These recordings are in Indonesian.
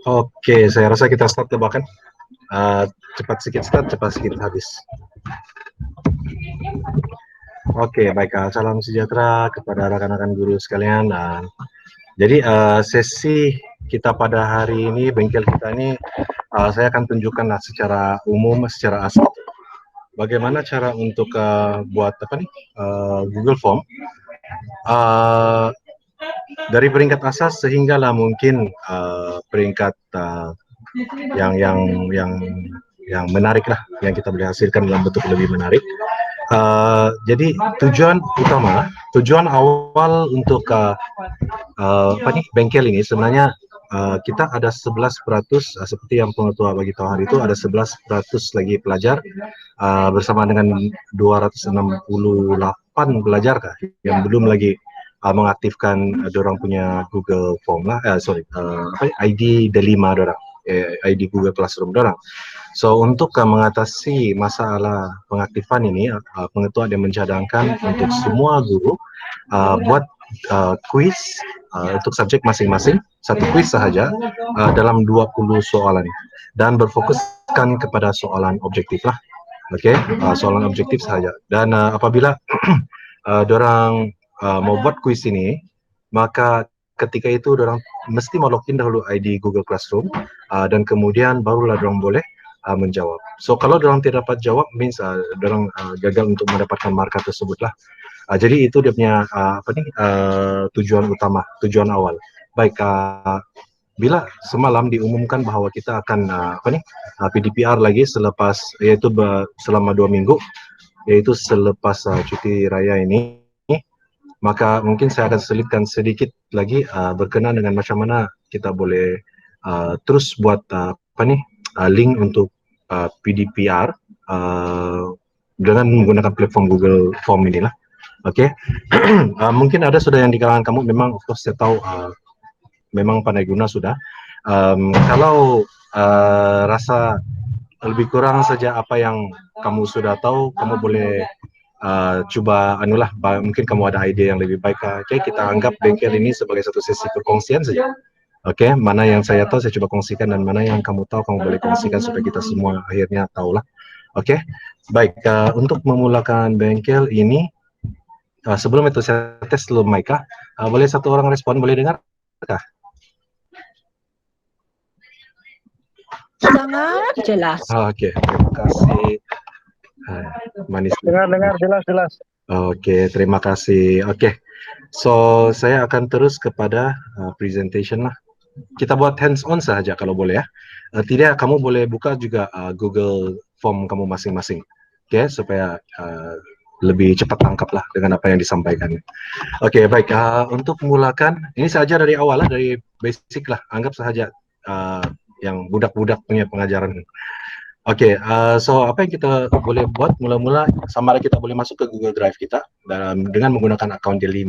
Oke, saya rasa kita start tebakan. Cepat sedikit start, cepat sedikit habis. Oke, baik. Salam sejahtera kepada rekan-rekan guru sekalian. Jadi sesi kita pada hari ini, bengkel kita ini, saya akan tunjukkanlah secara umum, secara asal, bagaimana cara untuk buat apa nih Google Form dari peringkat asas sehinggalah mungkin peringkat yang yang yang yang menarik lah, yang kita boleh hasilkan dalam bentuk lebih menarik. Jadi tujuan awal untuk apa nih bengkel ini sebenarnya kita ada 11%, seperti yang pengetua bagi tahu hari itu ada 11% lagi pelajar bersama dengan 268 pelajar kah, yang belum lagi mengaktifkan dorang punya Google Form lah, ID D5 dorang, ID Google Classroom dorang. So untuk mengatasi masalah pengaktifan ini, pengetua dia mencadangkan untuk semua guru buat kuis untuk subjek masing-masing, satu kuis sahaja dalam 20 soalan dan berfokuskan kepada soalan objektif lah. Oke, soalan objektif saja. Dan apabila dorang mau buat kuis ini, maka ketika itu dorang mesti mau login dahulu ID Google Classroom dan kemudian barulah dorang boleh menjawab. So kalau dorang tidak dapat jawab, means dorang gagal untuk mendapatkan markah tersebut lah. Jadi itu dia punya tujuan utama, tujuan awal. Baik, bila semalam diumumkan bahwa kita akan PDPR lagi selepas, yaitu selama 2 minggu, yaitu selepas cuti raya ini, maka mungkin saya akan selipkan sedikit lagi berkenaan dengan macam mana kita boleh terus buat link untuk PDPR dengan menggunakan platform Google Form inilah. Oke, mungkin ada sudah yang di kalangan kamu memang, of course saya tahu memang pandai guna sudah. Kalau rasa lebih kurang saja apa yang kamu sudah tahu, kamu boleh coba anulah, mungkin kamu ada ide yang lebih baik. Oke, kita anggap bengkel ini sebagai satu sesi perkongsian saja. Oke, mana yang saya tahu saya coba kongsikan, dan mana yang kamu tahu kamu boleh kongsikan supaya kita semua akhirnya tahulah. Oke, baik. Untuk memulakan bengkel ini, sebelum itu saya tes dulu mic. Boleh satu orang respon, boleh dengar kah? Sangat jelas. Oke, terima kasih. Manis. Dengar jelas. Oke, terima kasih. Oke, so saya akan terus kepada presentation lah. Kita buat hands on saja kalau boleh ya. Tidak, kamu boleh buka juga Google Form kamu masing-masing. Oke, supaya lebih cepat tangkap lah dengan apa yang disampaikan. Oke, baik. Untuk memulakan, ini saja dari awal lah, dari basic lah. Anggap saja yang budak-budak punya pengajaran. Oke, so apa yang kita boleh buat mula-mula, sama ada kita boleh masuk ke Google Drive kita dengan menggunakan account D5.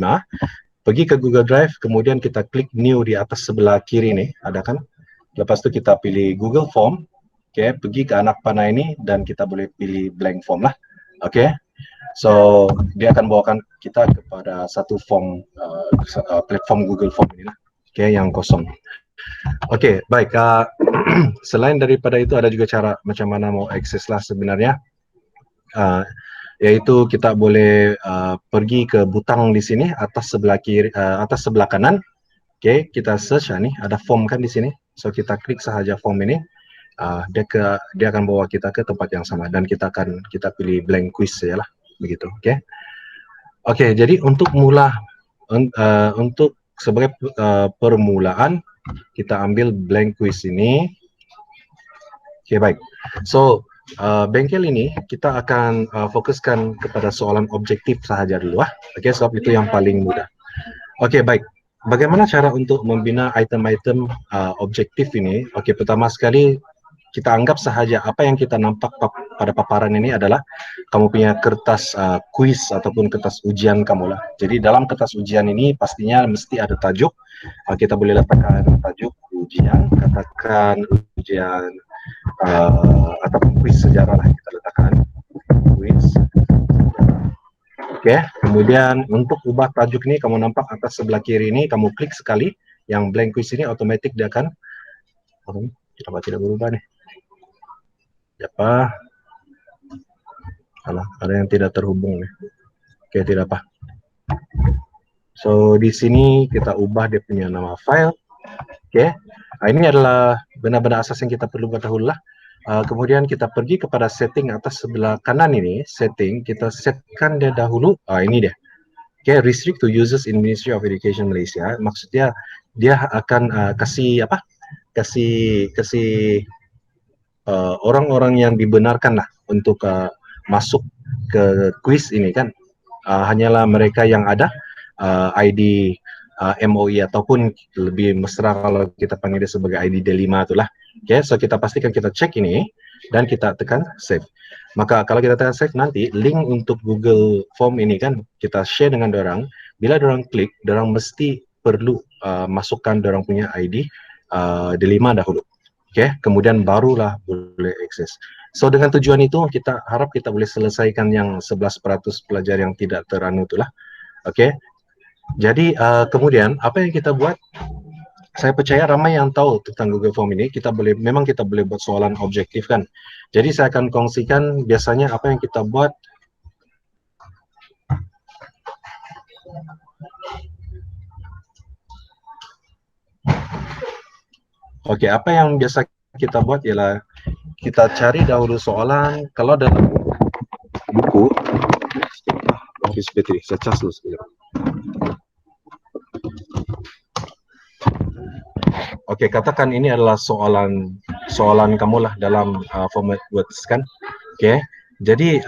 Pergi ke Google Drive, kemudian kita klik New di atas sebelah kiri nih, ada kan? Lepas itu kita pilih Google Form. Oke, pergi ke anak panah ini dan kita boleh pilih blank form lah. Oke, so dia akan bawakan kita kepada satu form, platform Google Form ini lah. Oke, yang kosong. Oke, baik. Selain daripada itu ada juga cara macam mana mau akses lah sebenarnya, yaitu kita boleh pergi ke butang di sini atas sebelah kiri, atas sebelah kanan. Oke, kita search nih, ada form kan di sini. So kita klik sahaja form ini, dia akan bawa kita ke tempat yang sama dan kita pilih blank quiz ya lah, begitu. Oke, jadi untuk untuk sebagai permulaan kita ambil blank quiz ini. Oke, baik. So bengkel ini kita akan fokuskan kepada soalan objektif sahaja dulu Oke, sebab itu yang paling mudah. Oke, baik. Bagaimana cara untuk membina item-item objektif ini? Oke, pertama sekali kita anggap sahaja apa yang kita nampak pada paparan ini adalah kamu punya kertas kuis ataupun kertas ujian kamu lah. Jadi dalam kertas ujian ini pastinya mesti ada tajuk. Kita boleh letakkan tajuk ujian, katakan ujian ataupun kuis sejarah lah, kita letakkan kuis sejarah. Oke, kemudian untuk ubah tajuk ini kamu nampak atas sebelah kiri ini, kamu klik sekali yang blank quiz ini, otomatis dia akan Kenapa tidak berubah nih? Apa? Alah, ada yang tidak terhubung nih. Oke, tidak apa. So di sini kita ubah dia punya nama file. Oke. Nah, ini adalah benar-benar asas yang kita perlu buat dahulu lah. Kemudian kita pergi kepada setting atas sebelah kanan ini, setting, kita setkan dia dahulu. Ini dia. Oke, restrict to users in Ministry of Education Malaysia. Maksudnya dia akan kasih apa? Kasih orang-orang yang dibenarkan lah untuk masuk ke quiz ini kan. Hanyalah mereka yang ada ID MOE ataupun lebih mesra kalau kita panggil dia sebagai ID D5 itulah. Okay, so kita pastikan kita cek ini dan kita tekan save. Maka kalau kita tekan save nanti link untuk Google Form ini kan kita share dengan dorang. Bila dorang klik, dorang mesti perlu masukkan dorang punya ID D5 dahulu. Okay, kemudian barulah boleh akses. So dengan tujuan itu kita harap kita boleh selesaikan yang 11% pelajar yang tidak teranu itulah. Oke. Jadi kemudian apa yang kita buat? Saya percaya ramai yang tahu tentang Google Form ini. Memang kita boleh buat soalan objektif kan. Jadi saya akan kongsikan biasanya apa yang kita buat. Oke, apa yang biasa kita buat ialah kita cari dahulu soalan. Kalau dalam buku, habis bateri, saya cas dulu sekejap. Oke, katakan ini adalah soalan kamu lah dalam format words kan. Oke, jadi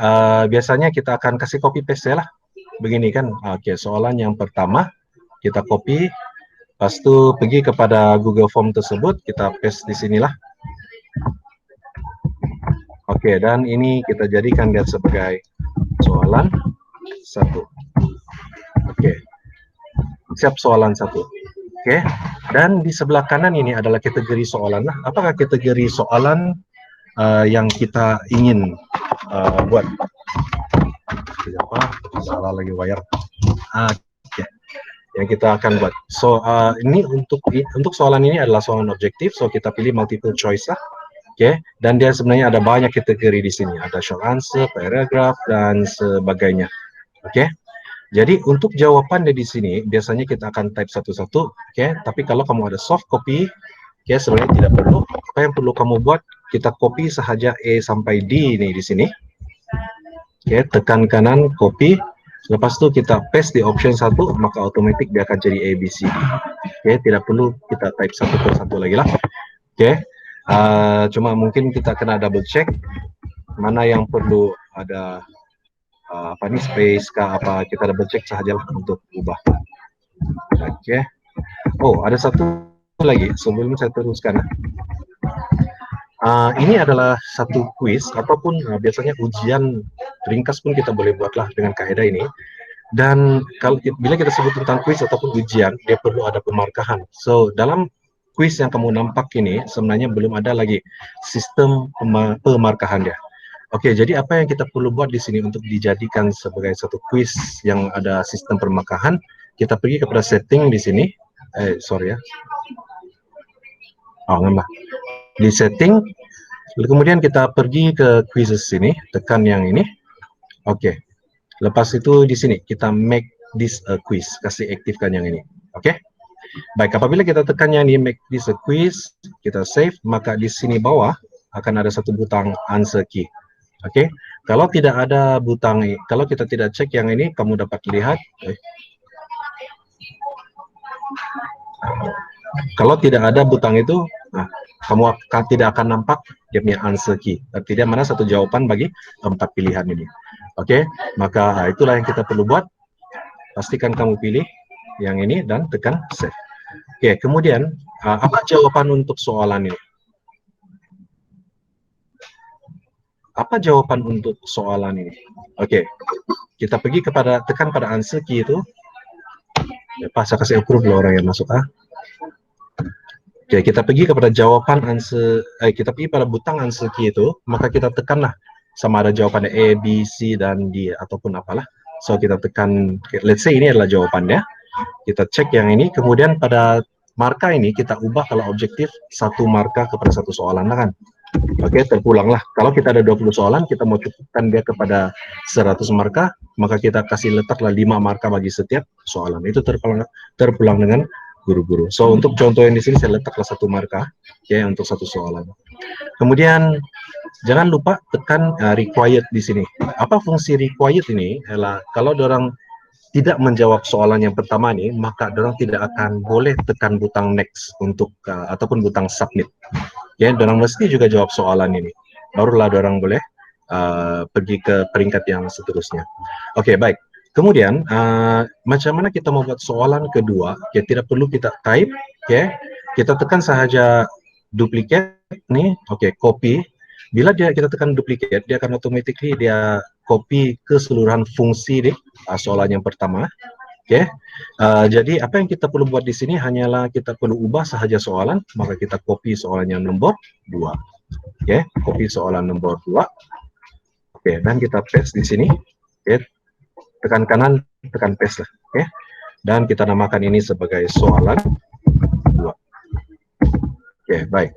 biasanya kita akan kasih copy paste lah. Begini kan. Oke, soalan yang pertama kita copy. Lepas itu pergi kepada Google Form tersebut, kita paste di sinilah. Oke, dan ini kita jadikan dia sebagai soalan 1. Oke, siap soalan 1. Oke, dan di sebelah kanan ini adalah kategori soalan. Nah, apakah kategori soalan yang kita ingin buat? Apa? Salah lagi wire. Oke. Yang kita akan buat. So ini untuk soalan ini adalah soalan objektif. So kita pilih multiple choice lah. Oke. Dan dia sebenarnya ada banyak kategori di sini. Ada short answer, paragraph dan sebagainya. Oke. Jadi untuk jawabannya di sini biasanya kita akan type satu-satu. Oke. Tapi kalau kamu ada soft copy, oke, sebenarnya tidak perlu. Apa yang perlu kamu buat? Kita copy sahaja A sampai D ini di sini. Oke, tekan kanan copy. Lepas itu kita paste di option 1, maka otomatis dia akan jadi A, B, C, D. Oke, tidak perlu kita type satu per satu lagi lah. Oke, cuma mungkin kita kena double check mana yang perlu ada apa nih space kah apa, kita double check saja lah untuk ubah. Oke. Oh, ada satu lagi sebelum saya teruskan. Ini adalah satu quiz ataupun biasanya ujian ringkas pun kita boleh buatlah dengan kaidah ini. Dan bila kita sebut tentang quiz ataupun ujian, dia perlu ada pemarkahan. So dalam quiz yang kamu nampak ini sebenarnya belum ada lagi sistem pemarkahan dia. Oke, jadi apa yang kita perlu buat di sini untuk dijadikan sebagai satu quiz yang ada sistem pemarkahan? Kita pergi kepada setting di sini. Sorry ya. Ngambah. Di setting, kemudian kita pergi ke quizzes sini, tekan yang ini. Oke. Lepas itu di sini kita make this a quiz, kasih aktifkan yang ini. Oke. Baik, apabila kita tekan yang ini make this a quiz, kita save, maka di sini bawah akan ada satu butang answer key. Oke. Kalau tidak ada butang, kalau kita tidak cek yang ini, kamu dapat lihat. Kalau tidak ada butang itu, kamu tidak akan nampak dia punya answer key. Tidak mana satu jawaban bagi 4 pilihan ini. Oke, maka itulah yang kita perlu buat. Pastikan kamu pilih yang ini dan tekan save. Oke, kemudian apa jawaban untuk soalan ini? Apa jawaban untuk soalan ini? Oke, kita pergi kepada tekan pada answer key itu. Saya kasih approve loh orang yang masuk. Oke, kita pergi kepada jawaban answer, kita pergi pada butang answer key itu, maka kita tekanlah sama ada jawabannya A, B, C, dan D, ataupun apalah. So, kita tekan, let's say ini adalah jawabannya. Kita cek yang ini, kemudian pada marka ini kita ubah kalau objektif satu marka kepada satu soalan lah kan. Oke, terpulanglah. Kalau kita ada 20 soalan, kita mau cukupkan dia kepada 100 marka, maka kita kasih letaklah 5 marka bagi setiap soalan. Itu terpulang dengan guru-guru. So, untuk contoh yang di sini saya letaklah satu marka, ya, untuk satu soalan. Kemudian, jangan lupa tekan required di sini. Apa fungsi required ini? Adalah kalau orang tidak menjawab soalan yang pertama nih, maka dorang tidak akan boleh tekan butang next untuk ataupun butang submit. Ya, dorang mesti juga jawab soalan ini. Barulah dorang boleh pergi ke peringkat yang seterusnya. Oke, baik. Kemudian macam mana kita membuat soalan kedua? Ya, tidak perlu kita type, ya. Kita tekan sahaja duplicate nih, oke, copy. Bila kita tekan duplicate, dia akan automatically dia copy keseluruhan fungsi di soalan yang pertama. Oke, jadi apa yang kita perlu buat di sini hanyalah kita perlu ubah sahaja soalan, maka kita copy soalan yang nomor 2. Oke, copy soalan nomor 2. Oke, dan kita paste di sini. Oke, tekan kanan, tekan paste lah. Oke, dan kita namakan ini sebagai soalan 2. Oke, baik.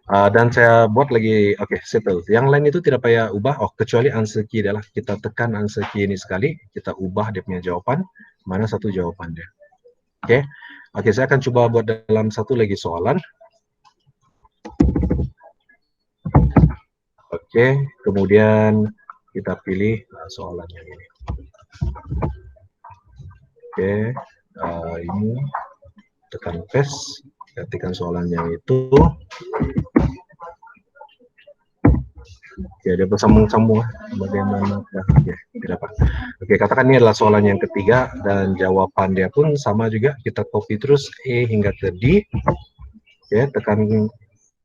Dan saya buat lagi, oke, settle. Yang lain itu tidak payah ubah, kecuali answer key adalah kita tekan answer key ini sekali, kita ubah dia punya jawaban, mana satu jawaban dia. Oke, saya akan coba buat dalam satu lagi soalan. Oke, kemudian kita pilih soalan yang ini. Oke, ini tekan paste, ketikkan soalan yang itu. Ya, dia bersambung-sambung bagaimana tidak apa. Oke, katakan ini adalah soalan yang ketiga dan jawaban dia pun sama juga, kita copy terus E hingga ke D. Oke, tekan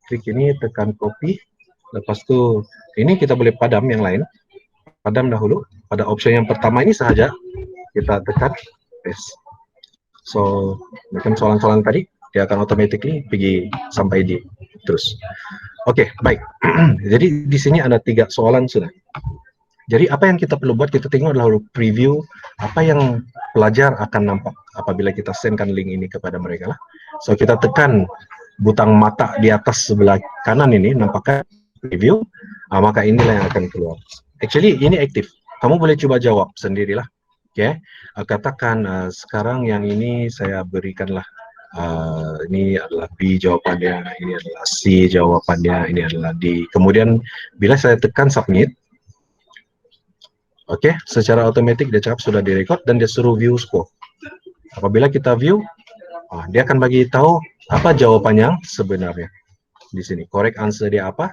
klik ini, tekan copy. Lepas itu ini kita boleh padam yang lain. Padam dahulu pada opsi yang pertama ini saja kita tekan paste. So, macam soalan-soalan tadi dia akan automatically pergi sampai di terus. Oke, baik. Jadi di sini ada 3 soalan sudah. Jadi apa yang kita perlu buat, kita tengok adalah preview apa yang pelajar akan nampak apabila kita sendkan link ini kepada mereka lah. So kita tekan butang mata di atas sebelah kanan ini, nampakkan preview, maka inilah yang akan keluar. Actually ini aktif. Kamu boleh coba jawab sendirilah. Oke, katakan sekarang yang ini saya berikanlah ini adalah B jawabannya, ini adalah C jawabannya, ini adalah D. Kemudian bila saya tekan submit, oke, secara otomatis dia cakap sudah direkod dan dia suruh view score. Apabila kita view, dia akan bagi tahu apa jawabannya sebenarnya. Di sini correct answer dia apa?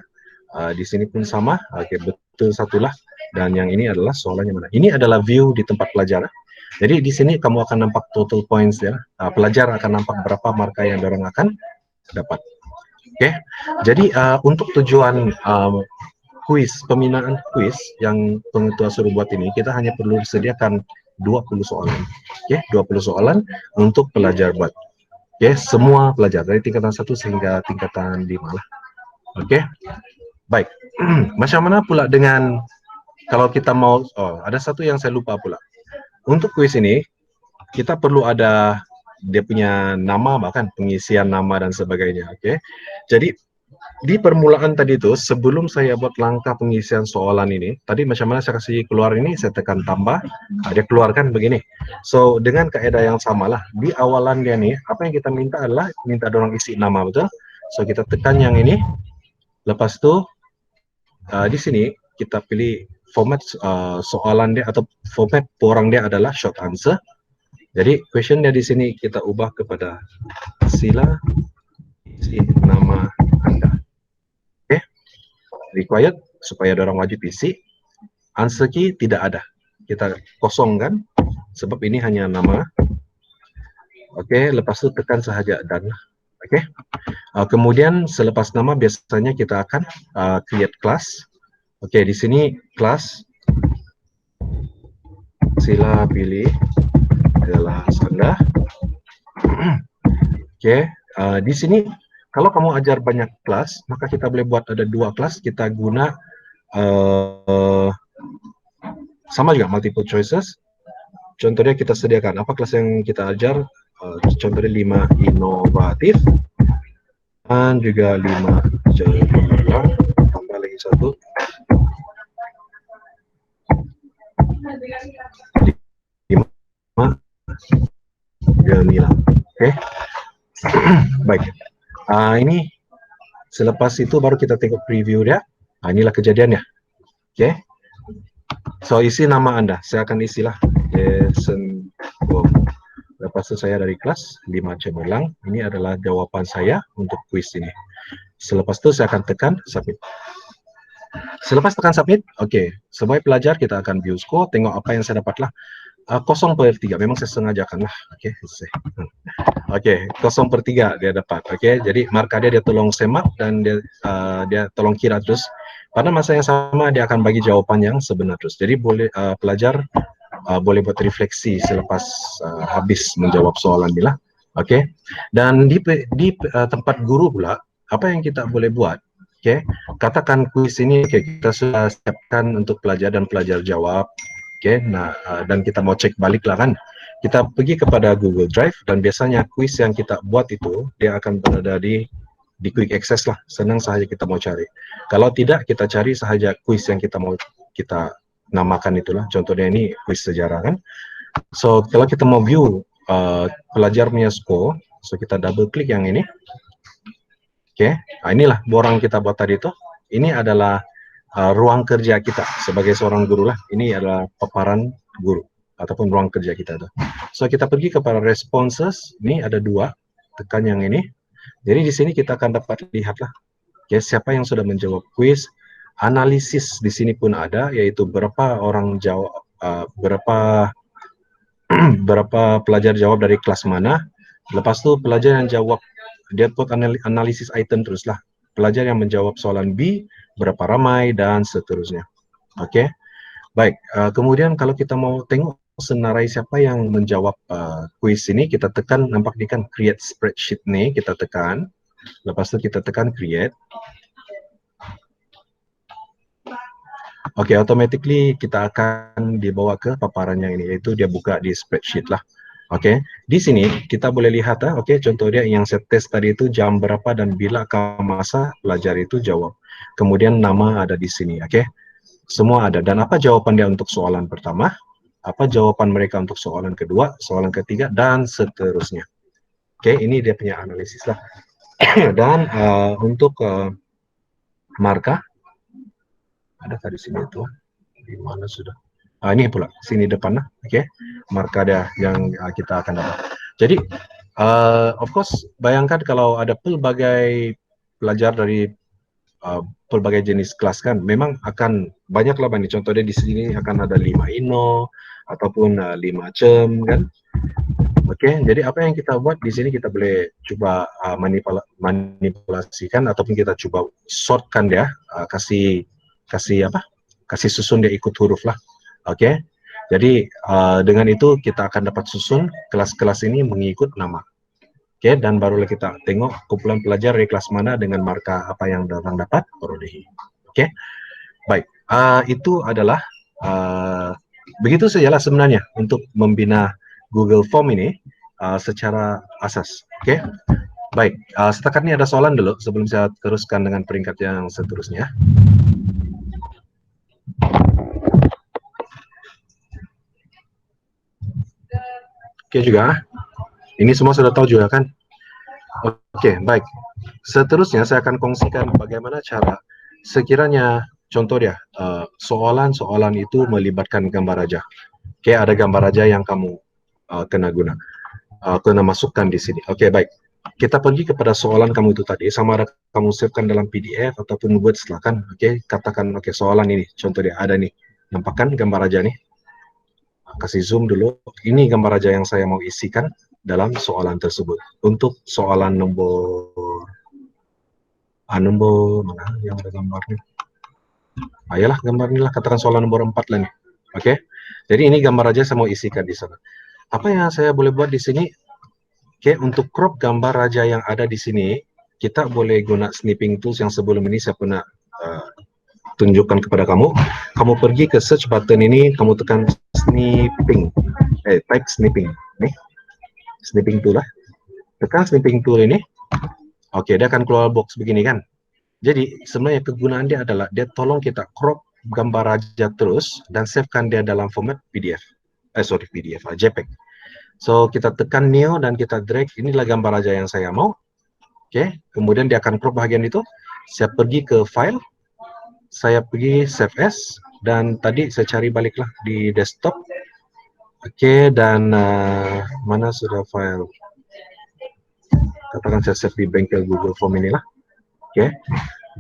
Di sini pun sama. Oke, betul satulah. Dan yang ini adalah soalannya mana? Ini adalah view di tempat pelajar. Jadi di sini kamu akan nampak total points ya. Pelajar akan nampak berapa marka yang dorang akan dapat. Oke. Jadi untuk tujuan peminaan kuis yang pengetua suruh buat ini, kita hanya perlu sediakan 20 soalan. Oke, 20 soalan untuk pelajar buat. Oke, semua pelajar dari tingkatan 1 sehingga tingkatan 5 lah. Oke. Baik. Macam mana pula dengan kalau kita mau, ada satu yang saya lupa pula. Untuk kuis ini, kita perlu ada dia punya nama, bahkan pengisian nama dan sebagainya. Oke. Jadi di permulaan tadi itu, sebelum saya buat langkah pengisian soalan ini, tadi macam mana saya kasih keluar ini, saya tekan tambah, dia keluarkan begini. So dengan kaidah yang samalah, di awalan dia nih, apa yang kita minta adalah minta dorong isi nama, betul? So kita tekan yang ini, lepas itu di sini kita pilih format soalan dia atau format porang dia adalah short answer. Jadi question dia di sini kita ubah kepada sila isi nama Anda. Oke, required supaya orang wajib isi. Answer key tidak ada, kita kosongkan sebab ini hanya nama. Oke, lepas itu tekan sahaja dan. Oke, kemudian selepas nama biasanya kita akan create class. Oke, di sini class sila pilih adalah Anda. Oke, di sini kalau kamu ajar banyak kelas, maka kita boleh buat ada 2 kelas, kita guna sama juga multiple choices. Contohnya kita sediakan apa kelas yang kita ajar, contohnya 5 inovatif dan juga 5 cemerlang, tambah lagi satu 5 gemilang. Oke, baik. Ini selepas itu baru kita tengok preview dia. Inilah kejadiannya. Oke, so isi nama Anda. Saya akan isilah Jason Wong. Lepas itu saya dari kelas 5 cemerlang. Ini adalah jawaban saya untuk kuis ini. Selepas itu saya akan tekan submit. Selepas tekan submit, oke. Sebagai pelajar kita akan view score, tengok apa yang saya dapatlah. 0/3, memang saya sengajakan lah. Oke, oke, 0/3 dia dapat. Oke, jadi markah dia tolong semak dan dia tolong kira terus. Pada masa yang sama dia akan bagi jawaban yang sebenar terus. Jadi boleh pelajar boleh buat refleksi selepas habis menjawab soalan ni lah. Okey. Dan di tempat guru pula, apa yang kita boleh buat? Okey. Katakan kuis ini kita sudah siapkan untuk pelajar dan pelajar jawab. Okey. Nah, dan kita mau cek balik lah kan. Kita pergi kepada Google Drive dan biasanya kuis yang kita buat itu dia akan berada di quick access lah. Senang sahaja kita mau cari. Kalau tidak, kita cari sahaja kuis yang kita mau kita namakan itulah. Contohnya ini kuis sejarah kan. So kalau kita mau view pelajar punya score, so kita double klik yang ini. Oke, inilah borang kita buat tadi itu. Ini adalah ruang kerja kita sebagai seorang guru lah. Ini adalah paparan guru ataupun ruang kerja kita tuh. So kita pergi kepada responses. Ini ada 2. Tekan yang ini. Jadi di sini kita akan dapat lihatlah. Oke, siapa yang sudah menjawab kuis. Analisis di sini pun ada, yaitu berapa orang jawab, berapa berapa pelajar jawab dari kelas mana. Lepas tu pelajar yang jawab, dia buat analisis item teruslah. Pelajar yang menjawab soalan B, berapa ramai dan seterusnya. Okey. Baik, kemudian kalau kita mau tengok senarai siapa yang menjawab kuis ini, kita tekan, nampak ni kan create spreadsheet ni, kita tekan. Lepas tu kita tekan create. Oke, automatically kita akan dibawa ke paparan yang ini, yaitu dia buka di spreadsheet lah. Oke, di sini kita boleh lihat, oke, contoh dia yang saya test tadi itu jam berapa dan bila masa pelajar itu jawab. Kemudian nama ada di sini, oke. Semua ada. Dan apa jawaban dia untuk soalan pertama, apa jawaban mereka untuk soalan kedua, soalan ketiga, dan seterusnya. Oke, ini dia punya analisis lah. Dan untuk markah, ada tadi sini itu di mana sudah ini pula sini depan lah, oke, markah dia yang kita akan dapat. Jadi of course bayangkan kalau ada pelbagai pelajar dari pelbagai jenis kelas kan, memang akan banyak lah ini. Contohnya di sini akan ada 5 ino ataupun 5 cem kan. Oke, jadi apa yang kita buat di sini, kita boleh coba manipulasikan ataupun kita coba sortkan dia, kasih apa? Kasih susun dia ikut huruf lah. Oke. Jadi dengan itu kita akan dapat susun kelas-kelas ini mengikut nama. Oke, dan barulah kita tengok kumpulan pelajar dari kelas mana dengan markah apa yang orang dapat perolehi. Oke. Baik, itu adalah begitu sajalah sebenarnya untuk membina Google Form ini secara asas. Oke. Baik, setakat ini ada soalan dulu sebelum saya teruskan dengan peringkat yang seterusnya. Oke juga, ini semua sudah tahu juga kan? Oke, baik. Seterusnya saya akan kongsikan bagaimana cara sekiranya contoh dia soalan-soalan itu melibatkan gambar raja. Oke, ada gambar raja yang kamu kena masukkan di sini. Oke, baik. Kita pergi kepada soalan kamu itu tadi, sama ada kamu siapkan dalam PDF ataupun Word, silakan. Oke, katakan oke, soalan ini contoh dia ada nih. Nampakkan gambar raja nih. Kasih zoom dulu. Ini gambar raja yang saya mau isikan dalam soalan tersebut. Untuk soalan nomor mana yang ada gambarnya? Ayolah gambar inilah, katakan soalan nomor 4 lah nih. Oke. Jadi ini gambar raja saya mau isikan di sana. Apa yang saya boleh buat di sini? Oke, untuk crop gambar raja yang ada di sini, kita boleh guna snipping tools yang sebelum ini saya pernah tunjukkan kepada kamu. Kamu pergi ke search button ini, kamu tekan snipping, type snipping, nih, snipping tool lah. Tekan snipping tool ini. Oke, dia akan keluar box begini kan. Jadi sebenarnya kegunaan dia adalah dia tolong kita crop gambar raja terus dan savekan dia dalam format PDF. PDF, JPEG. So kita tekan new dan kita drag, inilah gambar raja yang saya mau. Oke, kemudian dia akan crop bagian itu. Saya pergi ke file, saya pergi save as, dan tadi saya cari baliklah di desktop. Oke, dan mana sudah file? Katakan saya save di bengkel Google Form inilah. Oke,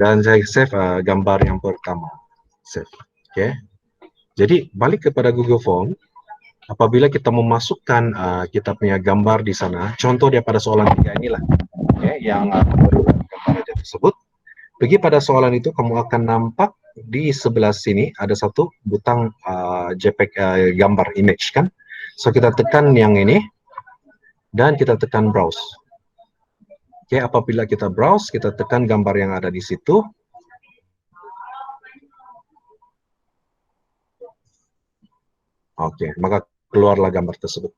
dan saya save gambar yang pertama. Save. Oke, jadi balik kepada Google Form. Apabila kita memasukkan kita punya gambar di sana, contoh dia pada soalan 3 inilah, yang gambar aja tersebut. Pergi pada soalan itu, kamu akan nampak di sebelah sini ada satu butang JPEG gambar image kan. So kita tekan yang ini dan kita tekan browse. Oke, apabila kita browse, kita tekan gambar yang ada di situ. Oke, maka keluarlah gambar tersebut.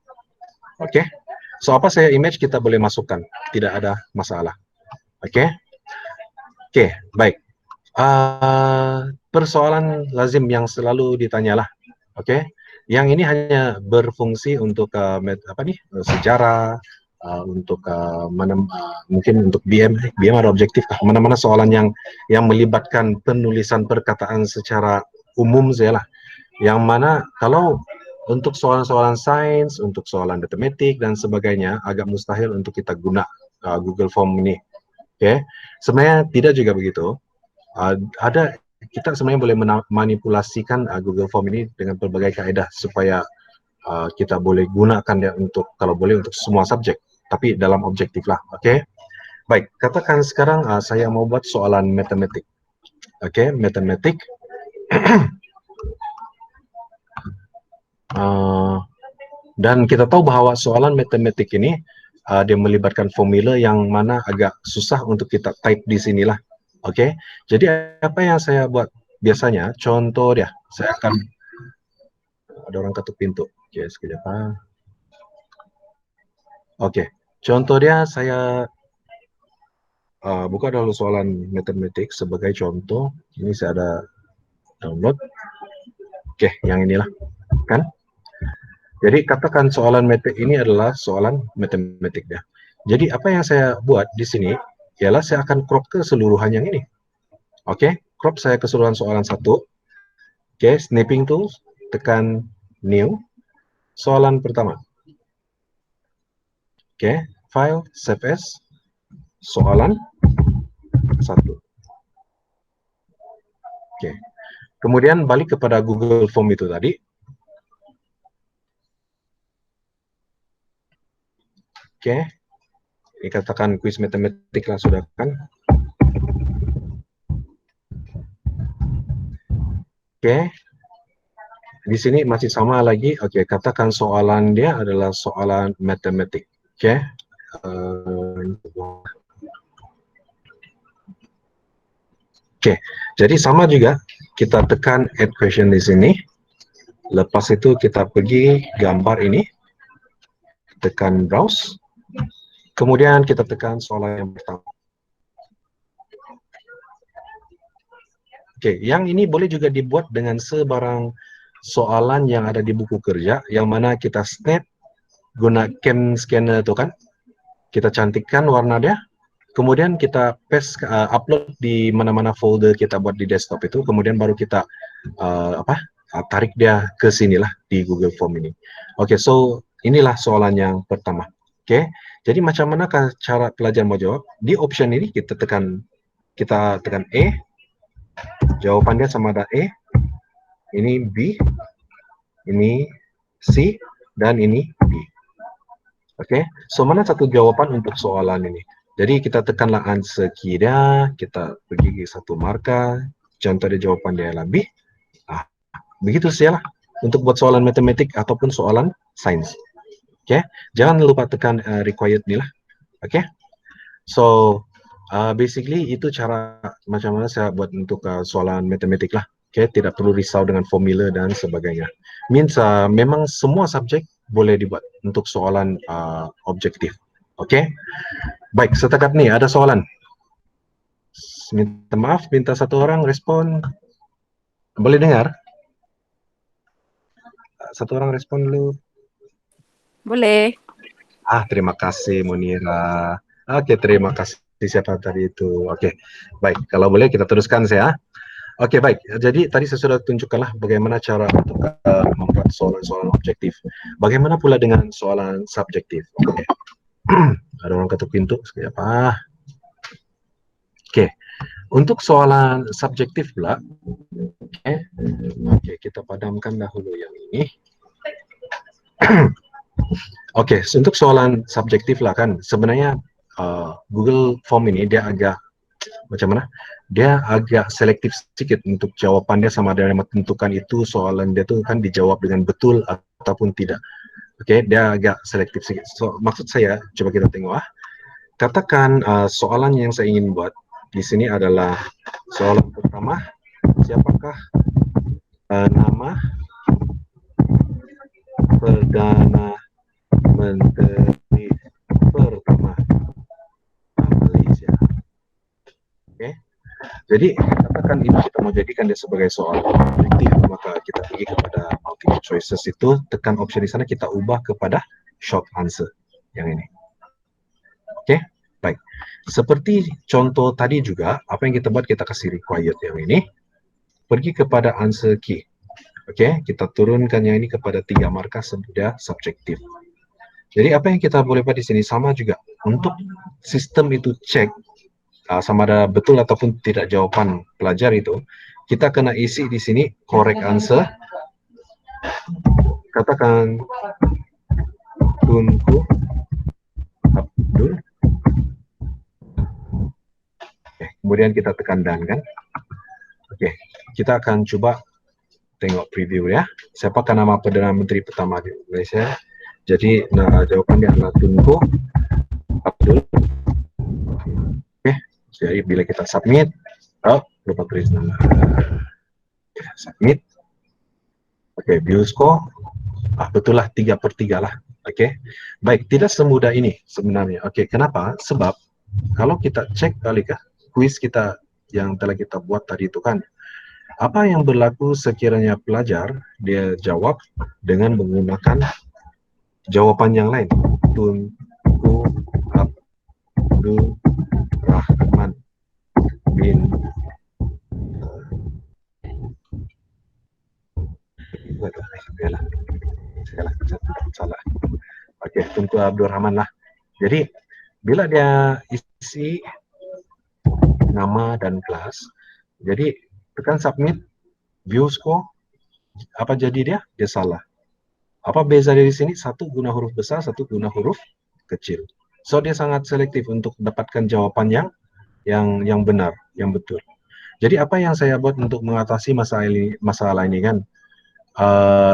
Oke, so apa saya image kita boleh masukkan, tidak ada masalah. Oke, baik. Persoalan lazim yang selalu ditanyalah. Oke, yang ini hanya berfungsi untuk sejarah, untuk mungkin untuk BM ada objektif, mana-mana soalan yang melibatkan penulisan perkataan secara umum saya lah. Yang mana kalau untuk soalan-soalan sains, untuk soalan matematik dan sebagainya agak mustahil untuk kita guna Google Form ini. Oke, sebenarnya tidak juga begitu. Ada kita sebenarnya boleh memanipulasikan Google Form ini dengan berbagai kaedah supaya kita boleh gunakan dia untuk, kalau boleh, untuk semua subjek, tapi dalam objektif lah. Oke, baik. Katakan sekarang saya mau buat soalan matematik. Oke, matematik. Dan kita tahu bahwa soalan matematik ini dia melibatkan formula yang mana agak susah untuk kita type di sinilah. Oke, jadi apa yang saya buat biasanya, contoh dia, saya akan, ada orang ketuk pintu. Oke, sekejap. Oke, contoh dia saya buka dulu soalan matematik sebagai contoh. Ini saya ada download. Oke, yang inilah kan. Jadi katakan soalan matematik ini adalah soalan matematik ya. Jadi apa yang saya buat di sini ialah saya akan crop keseluruhan yang ini. Oke, crop saya keseluruhan soalan 1. Oke, snipping tool, tekan new. Soalan pertama. Oke, file, save as, soalan 1. Oke, kemudian balik kepada Google Form itu tadi. Oke, ini katakan kuis matematik lah sudah kan. Oke, di sini masih sama lagi. Oke, katakan soalan dia adalah soalan matematik. Oke, jadi sama juga kita tekan add question di sini. Lepas itu kita pergi gambar ini, tekan browse. Kemudian kita tekan soalan yang pertama. Oke, yang ini boleh juga dibuat dengan sebarang soalan yang ada di buku kerja, yang mana kita snap guna cam scanner itu kan. Kita cantikkan warna dia, kemudian kita paste, upload di mana-mana folder kita buat di desktop itu, kemudian baru kita tarik dia ke sinilah di Google Form ini. Oke, so inilah soalan yang pertama. Oke, jadi macam manakah cara pelajar mau jawab? Di option ini kita tekan E, jawaban dia sama ada E, ini B, ini C, dan ini D. Oke, so mana satu jawaban untuk soalan ini? Jadi kita tekanlah answer key dia, kita pergi ke satu markah, contoh dia jawaban dia adalah B. Begitu sajalah untuk buat soalan matematik ataupun soalan sains. Oke, jangan lupa tekan required ni lah. Oke, so basically itu cara macam mana saya buat untuk soalan matematik lah. Oke, tidak perlu risau dengan formula dan sebagainya. Means memang semua subjek boleh dibuat untuk soalan objektif. Oke, baik, setakat nih ada soalan. Minta maaf, minta satu orang respon. Boleh dengar? Satu orang respon dulu. Boleh. Terima kasih Munira. Oke, terima kasih siapa tadi itu. Oke, baik. Kalau boleh kita teruskan saya. Oke, baik. Jadi tadi saya sudah tunjukkanlah bagaimana cara untuk membuat soalan-soalan objektif. Bagaimana pula dengan soalan subjektif? Oke. Ada orang ketuk pintu. Siapa? Oke. Untuk soalan subjektif pula, oke, kita padamkan dahulu yang ini. Oke, untuk soalan subjektif lah kan, sebenarnya Google Form ini dia agak macam mana? Dia agak selektif sedikit untuk jawabannya, sama ada yang menentukan itu soalan dia tuh kan dijawab dengan betul ataupun tidak. Oke, dia agak selektif sedikit. So, maksud saya, coba kita tengok. Katakan soalan yang saya ingin buat di sini adalah soalan pertama, siapakah nama Perdana Menteri pertama Malaysia? Oke, jadi katakan ini kita mau jadikan dia sebagai soal objektif, maka kita pergi kepada multiple choices itu, tekan option di sana, kita ubah kepada short answer yang ini. Oke, baik. Seperti contoh tadi juga, apa yang kita buat, kita kasih required yang ini, pergi kepada answer key. Oke, kita turunkan yang ini kepada 3 markah sudah subjektif. Jadi apa yang kita boleh buat di sini sama juga, untuk sistem itu cek sama ada betul ataupun tidak jawaban pelajar itu, kita kena isi di sini correct answer. Katakan Tunku Abdul. Kemudian kita tekan dan kan. Oke, kita akan coba tengok preview ya. Siapakah nama Perdana Menteri pertama di Malaysia? Jadi jawabannya adalah Tunku Abdul. Oke, jadi bila kita submit, lupa tulis nama. Submit. Oke, view score. Betul lah 3/3 lah. Oke, baik, tidak semudah ini sebenarnya. Oke, kenapa? Sebab kalau kita cek balik kuis kita yang telah kita buat tadi itu kan, apa yang berlaku sekiranya pelajar dia jawab dengan menggunakan jawaban yang lain. Tunku Abdul Rahman bin salah. Oke, Tunku Abdul Rahman lah. Jadi bila dia isi nama dan kelas, jadi tekan submit, view score, apa jadi dia? Dia salah. Apa beza dari sini? Satu guna huruf besar, satu guna huruf kecil. So dia sangat selektif untuk dapatkan jawaban yang benar, yang betul. Jadi apa yang saya buat untuk mengatasi masalah ini kan,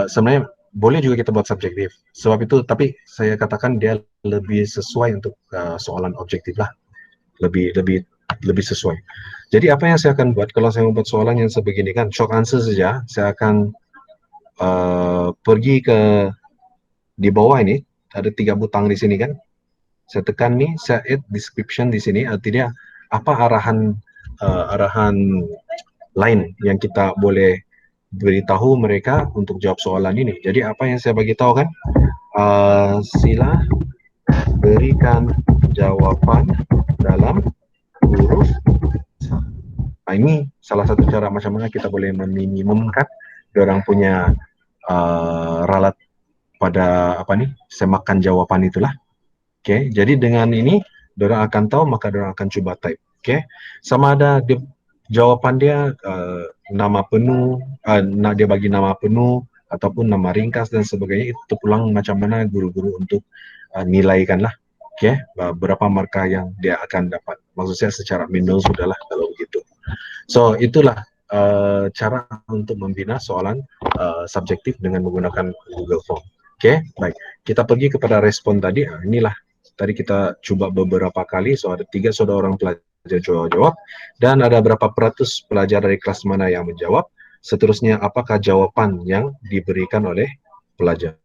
sebenarnya boleh juga kita buat subjektif. Sebab itu, tapi saya katakan dia lebih sesuai untuk soalan objektif lah, lebih sesuai. Jadi apa yang saya akan buat kalau saya membuat soalan yang sebegini kan, short answer saja, saya akan pergi ke di bawah ini, ada 3 butang di sini kan. Saya tekan nih, saya add description di sini, artinya apa arahan lain yang kita boleh beritahu mereka untuk jawab soalan ini. Jadi apa yang saya bagi tahu kan, sila berikan jawaban dalam huruf. Ini salah satu cara macam mana kita boleh meminimumkan orang punya ralat pada semakan jawaban itulah. Oke, jadi dengan ini orang akan tahu, maka orang akan coba type. Oke, sama ada jawaban dia nama penuh, dia bagi nama penuh ataupun nama ringkas dan sebagainya, itu pulang macam mana guru-guru untuk nilaikan lah. Oke, berapa markah yang dia akan dapat. Maksud saya secara manual sudahlah kalau begitu. So itulah cara untuk membina soalan subjektif dengan menggunakan Google Form. Oke, baik. Kita pergi kepada respon tadi. Inilah tadi kita coba beberapa kali. So ada 3 orang pelajar jawab, dan ada berapa peratus pelajar dari kelas mana yang menjawab. Seterusnya apakah jawaban yang diberikan oleh pelajar.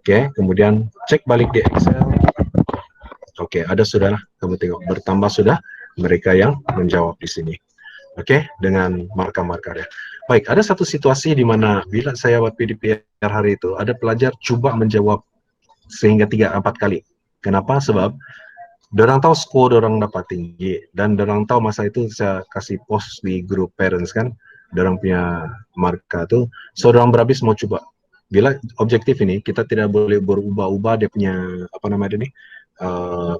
Oke, kemudian cek balik di Excel. Oke, ada sudah, kamu tengok bertambah sudah mereka yang menjawab di sini. Oke, dengan marka-marka ya. Baik, ada satu situasi di mana bila saya buat PDPR hari itu, ada pelajar coba menjawab sehingga 3-4 kali. Kenapa? Sebab dorang tahu skor dorang dapat tinggi dan dorang tahu masa itu saya kasih post di grup parents kan, dorang punya marka tuh, so dorang berhabis mau coba. Bila objektif ini kita tidak boleh berubah-ubah dia punya apa namanya ini, uh,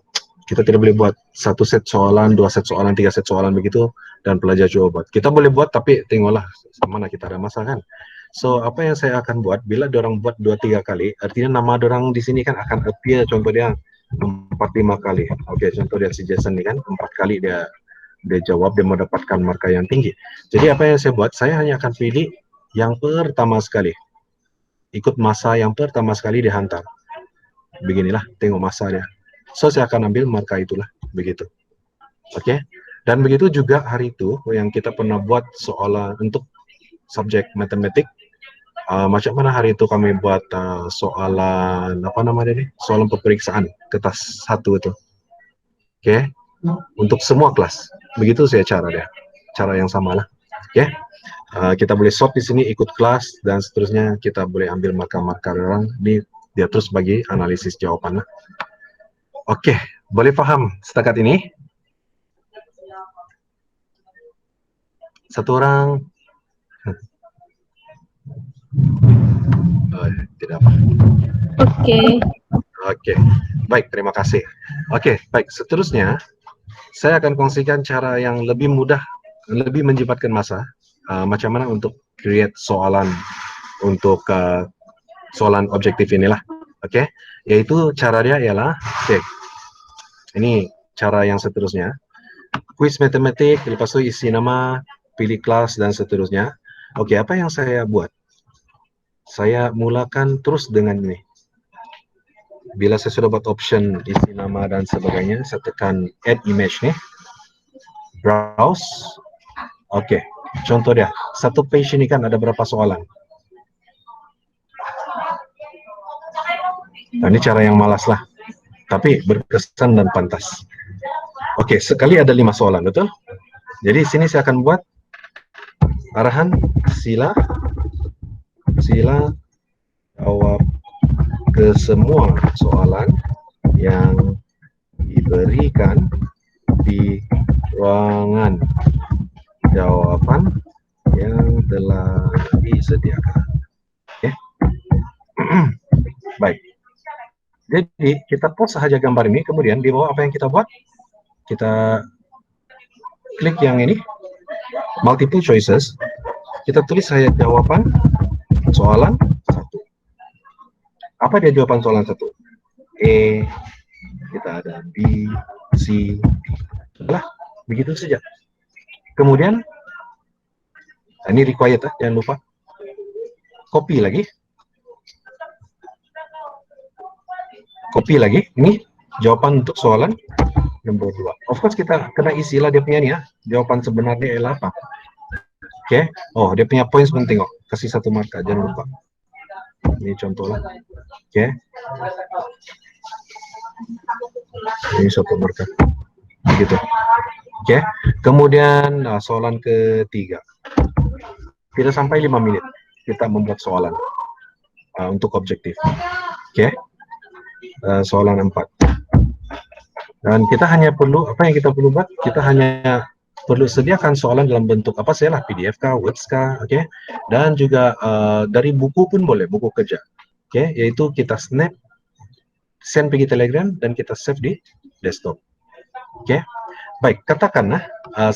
kita tidak boleh buat satu set soalan, dua set soalan, tiga set soalan begitu dan pelajar coba buat. Kita boleh buat tapi tengoklah mana kita ada masa kan. So apa yang saya akan buat bila dorang buat 2-3 kali, artinya nama dorang di sini kan akan appear, contoh dia 4-5 kali. Oke, contoh dia si Jason ini kan 4 kali dia jawab, dia mendapatkan marka yang tinggi. Jadi apa yang saya buat, saya hanya akan pilih yang pertama sekali, ikut masa yang pertama sekali dihantar. Beginilah, tengok masa dia. So saya akan ambil marka itulah, begitu. Oke, dan begitu juga hari itu yang kita pernah buat soalan untuk subjek matematik. Macam mana hari itu kami buat soalan apa namanya ini? Soalan peperiksaan kertas 1 itu. Oke, untuk semua kelas. Begitu saya cara dia. Cara yang sama lah. Oke. Kita boleh sort di sini ikut kelas dan seterusnya kita boleh ambil markah-markah orang di dia terus bagi analisis jawaban lah. Oke, boleh paham setakat ini? Satu orang? Tidak apa. Oke. Oke, baik, terima kasih. Oke, baik, seterusnya saya akan kongsikan cara yang lebih mudah, lebih menjimatkan masa, macam mana untuk create soalan untuk soalan objektif inilah. Oke, yaitu cara dia ialah, ini cara yang seterusnya, kuis matematik, lepas itu isi nama, pilih kelas dan seterusnya. Oke, apa yang saya buat? Saya mulakan terus dengan ini. Bila saya sudah buat option isi nama dan sebagainya, saya tekan add image nih, browse. Oke, contoh dia, satu page ini kan ada berapa soalan. Nah, ini cara yang malas lah, tapi berkesan dan pantas. Oke, sekali ada 5 soalan, betul? Jadi sini saya akan buat arahan sila jawab ke semua soalan yang diberikan di ruangan jawaban yang telah disediakan. Oke. Baik. Jadi kita post saja gambar ini, kemudian di bawah apa yang kita buat? Kita klik yang ini, multiple choices. Kita tulis saja jawaban soalan 1. Apa dia jawaban soalan 1? E, kita ada B, C, D. Lah, begitu saja. Kemudian, ini required jangan lupa. Copy lagi. Copy lagi, ini jawaban untuk soalan nomor 2. Of course kita kena isilah dia punya nih ya, jawaban sebenarnya ialah apa. Oke, oh dia punya points penting kok, kasih 1 marka, jangan lupa. Ini contoh lah. Oke. Ini 1 marka. Begitu. Oke. Kemudian soalan ketiga. Tidak sampai 5 menit kita membuat soalan untuk objektif. Oke. Soalan 4. Dan kita hanya perlu, apa yang kita perlu buat? Kita hanya perlu sediakan soalan dalam bentuk apa saja lah, PDF kah, Words kah, oke? Dan juga dari buku pun boleh, buku kerja. Oke, yaitu kita snap, send pergi Telegram dan kita save di desktop. Oke. Baik, katakanlah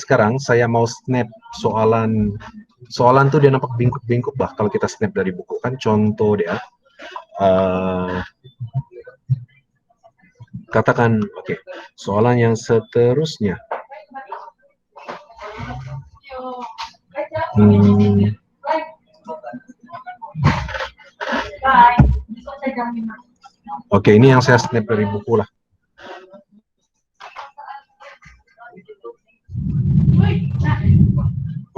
sekarang saya mau snap soalan tuh dia nampak bingkup-bingkup bah kalau kita snap dari buku kan, contoh dia katakan, oke, soalan yang seterusnya. Oke, ini yang saya snap dari buku lah.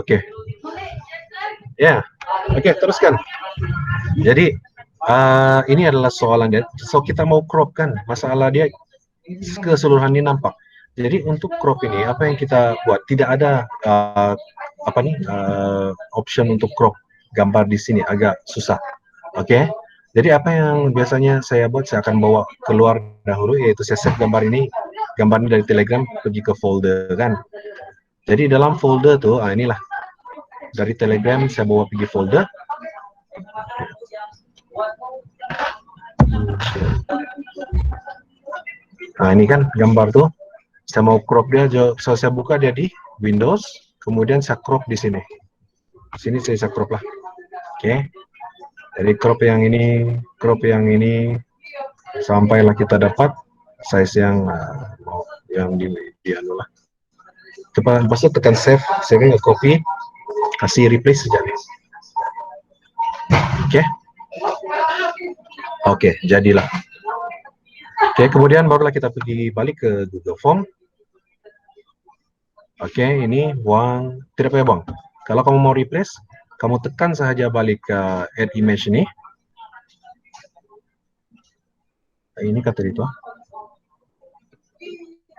Oke. Ya, oke, teruskan. Jadi, Ini adalah soalan dia. So kita mau crop kan, masalah dia keseluruhan ini nampak. Jadi untuk crop ini apa yang kita buat? Tidak ada option untuk crop gambar di sini, agak susah. Oke. Jadi apa yang biasanya saya buat, saya akan bawa keluar dahulu, yaitu saya save gambar ini dari Telegram pergi ke folder kan. Jadi dalam folder tuh, inilah dari Telegram saya bawa pergi folder. Nah ini kan gambar tuh, saya mau crop dia, so saya buka dia di Windows, kemudian saya crop di sini. Sini saya crop lah. Oke. Jadi crop yang ini, sampailah kita dapat size yang di anu lah. Coba pasal tekan save, saya nggak copy, kasih replace saja. Oke. Oke, jadilah. Oke, kemudian barulah kita pergi balik ke Google Form. Oke, ini buang, tidak payah buang. Kalau kamu mau replace, kamu tekan saja balik ke add image ini. Ini kata itu.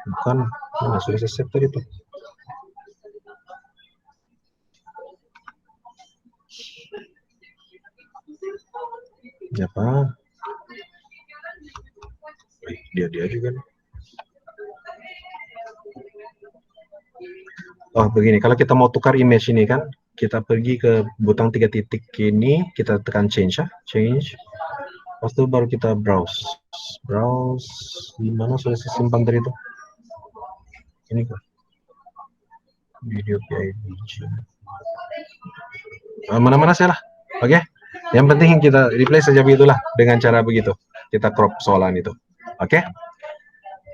Bukan, sudah saya save tadi tuh. Apa? Dia juga nih. Oh begini, kalau kita mau tukar image ini kan, kita pergi ke butang 3 titik ini, kita tekan change ya, change. Pas itu baru kita browse. Di mana sudah saya simpan tadi itu? Ini kok. Video PIBG. Mana-mana saya lah. Oke. Yang penting kita replace saja begitulah dengan cara begitu. Kita crop soalan itu. Oke.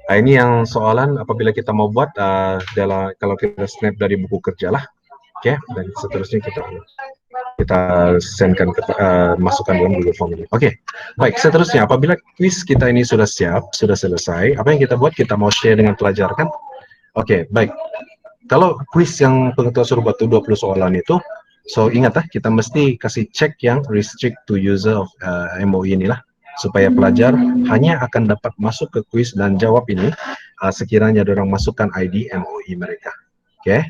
Nah, ini yang soalan apabila kita mau buat kalau kita snap dari buku kerja lah. Oke, dan seterusnya kita sendkan masukkan dalam Google Form ini. Oke, baik. Seterusnya, apabila quiz kita ini sudah siap, sudah selesai, apa yang kita buat? Kita mau share dengan pelajar kan? Oke, baik. Kalau quiz yang pengetahuan suruh buat 20 soalan itu, so ingat kita mesti kasih cek yang restrict to user of MOE inilah, supaya pelajar hanya akan dapat masuk ke quiz dan jawab ini sekiranya orang masukkan ID MOE mereka. Oke.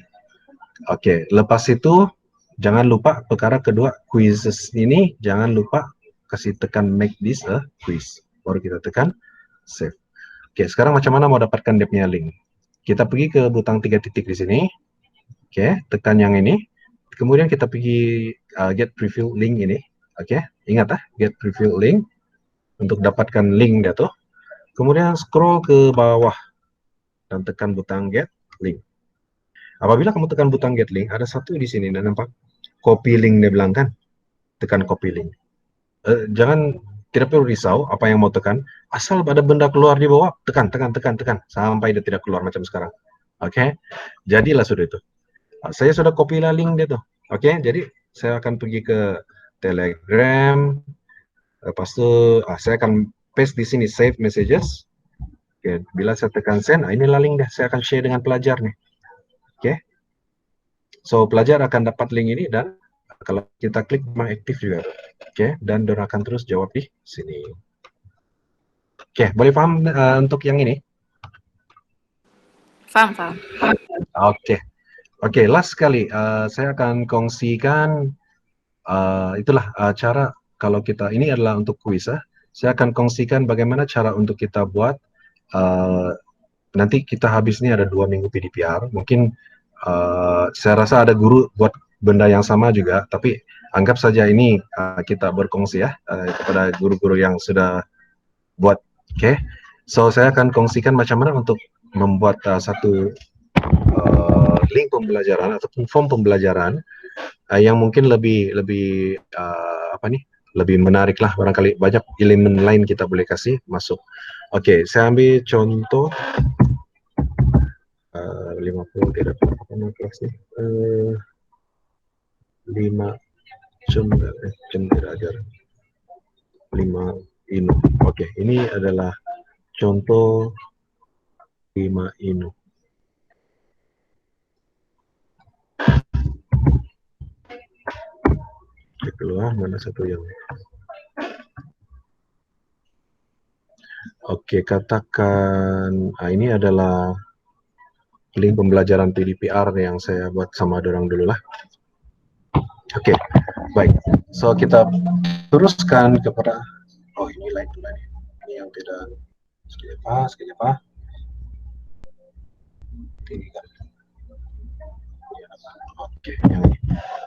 Oke, lepas itu jangan lupa perkara kedua, quizzes ini jangan lupa kasih tekan make this a quiz. Baru kita tekan save. Oke, sekarang macam mana mau dapatkan dia punya link? Kita pergi ke butang 3 titik di sini. Oke, tekan yang ini. Kemudian kita pergi get preview link ini. Oke, ingat get preview link untuk dapatkan link dia tuh. Kemudian scroll ke bawah dan tekan butang get link. Apabila kamu tekan butang get link, ada satu di sini, nampak copy link dia bilang kan, tekan copy link. Jangan, tidak perlu risau apa yang mau tekan, asal ada benda keluar di bawah, tekan sampai dia tidak keluar macam sekarang. Oke, jadilah sudah itu. Saya sudah copy lah link dia tuh. Oke, jadi saya akan pergi ke Telegram. Lepas itu saya akan paste di sini save messages. Oke, bila saya tekan send, inilah link dah. Saya akan share dengan pelajar nih. Oke. So pelajar akan dapat link ini dan kalau kita klik memang aktif juga. Oke, dan dia akan terus jawab di sini. Oke, boleh paham untuk yang ini? Paham. Oke, last sekali saya akan kongsikan itulah cara kalau kita ini adalah untuk kuis. Saya akan kongsikan bagaimana cara untuk kita buat nanti kita habis ini ada 2 minggu PDPR. Mungkin saya rasa ada guru buat benda yang sama juga, tapi anggap saja ini kita berkongsi kepada guru-guru yang sudah buat. Oke. So saya akan kongsikan macam mana untuk membuat satu link pembelajaran ataupun form pembelajaran yang mungkin lebih lebih menarik lah, barangkali banyak elemen lain kita boleh kasih masuk. Oke, saya ambil contoh 50 tidak apa kelas nih 5 jam belajar 5 inu. Oke, ini adalah contoh 5 inu. Cek keluar mana satu yang Oke, katakan ini adalah link pembelajaran PDPR yang saya buat sama dorang dulu lah. Oke, baik. So kita teruskan kepada ini lain pula nih. Ini yang tidak sekejap ah. Ini kan. Oke, yang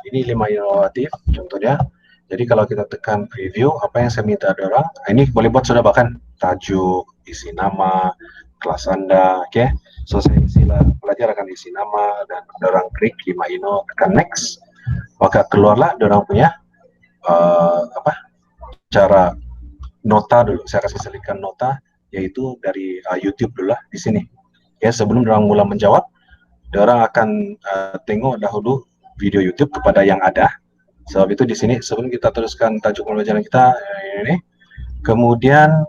ini 5 inovatif contohnya. Jadi kalau kita tekan preview, apa yang saya minta ada orang, ini boleh buat sudah bahkan tajuk, isi nama, kelas Anda, oke. So saya isilah, pelajar akan isi nama dan ada orang klik 5 ino, tekan next, maka keluarlah ada orang punya cara nota dulu. Saya kasih selipkan nota, yaitu dari YouTube dulu lah di sini. Ya, sebelum orang mula menjawab, orang akan tengok dahulu video YouTube kepada yang ada. Sebab itu di sini sebelum kita teruskan tajuk pembelajaran kita ini, kemudian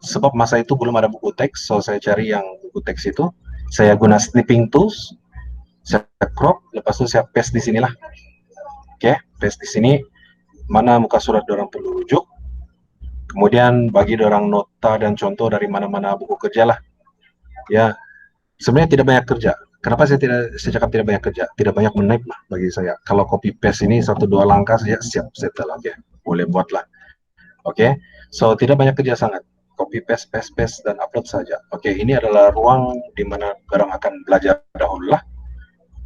sebab masa itu belum ada buku teks, so saya cari yang buku teks itu, saya guna snipping tools, saya crop, lepas itu saya paste di sinilah. Oke, paste di sini mana muka surat orang perlu rujuk, kemudian bagi orang nota dan contoh dari mana-mana buku kerja lah. Ya, sebenarnya tidak banyak kerja. Kenapa saya cakap tidak banyak kerja? Tidak banyak menaip lah bagi saya. Kalau copy paste ini 1-2 langkah saja siap settle, oke. Boleh buat lah. Oke. So tidak banyak kerja sangat. Copy paste paste paste dan upload saja. Oke, ini adalah ruang di mana orang akan belajar dahulu lah.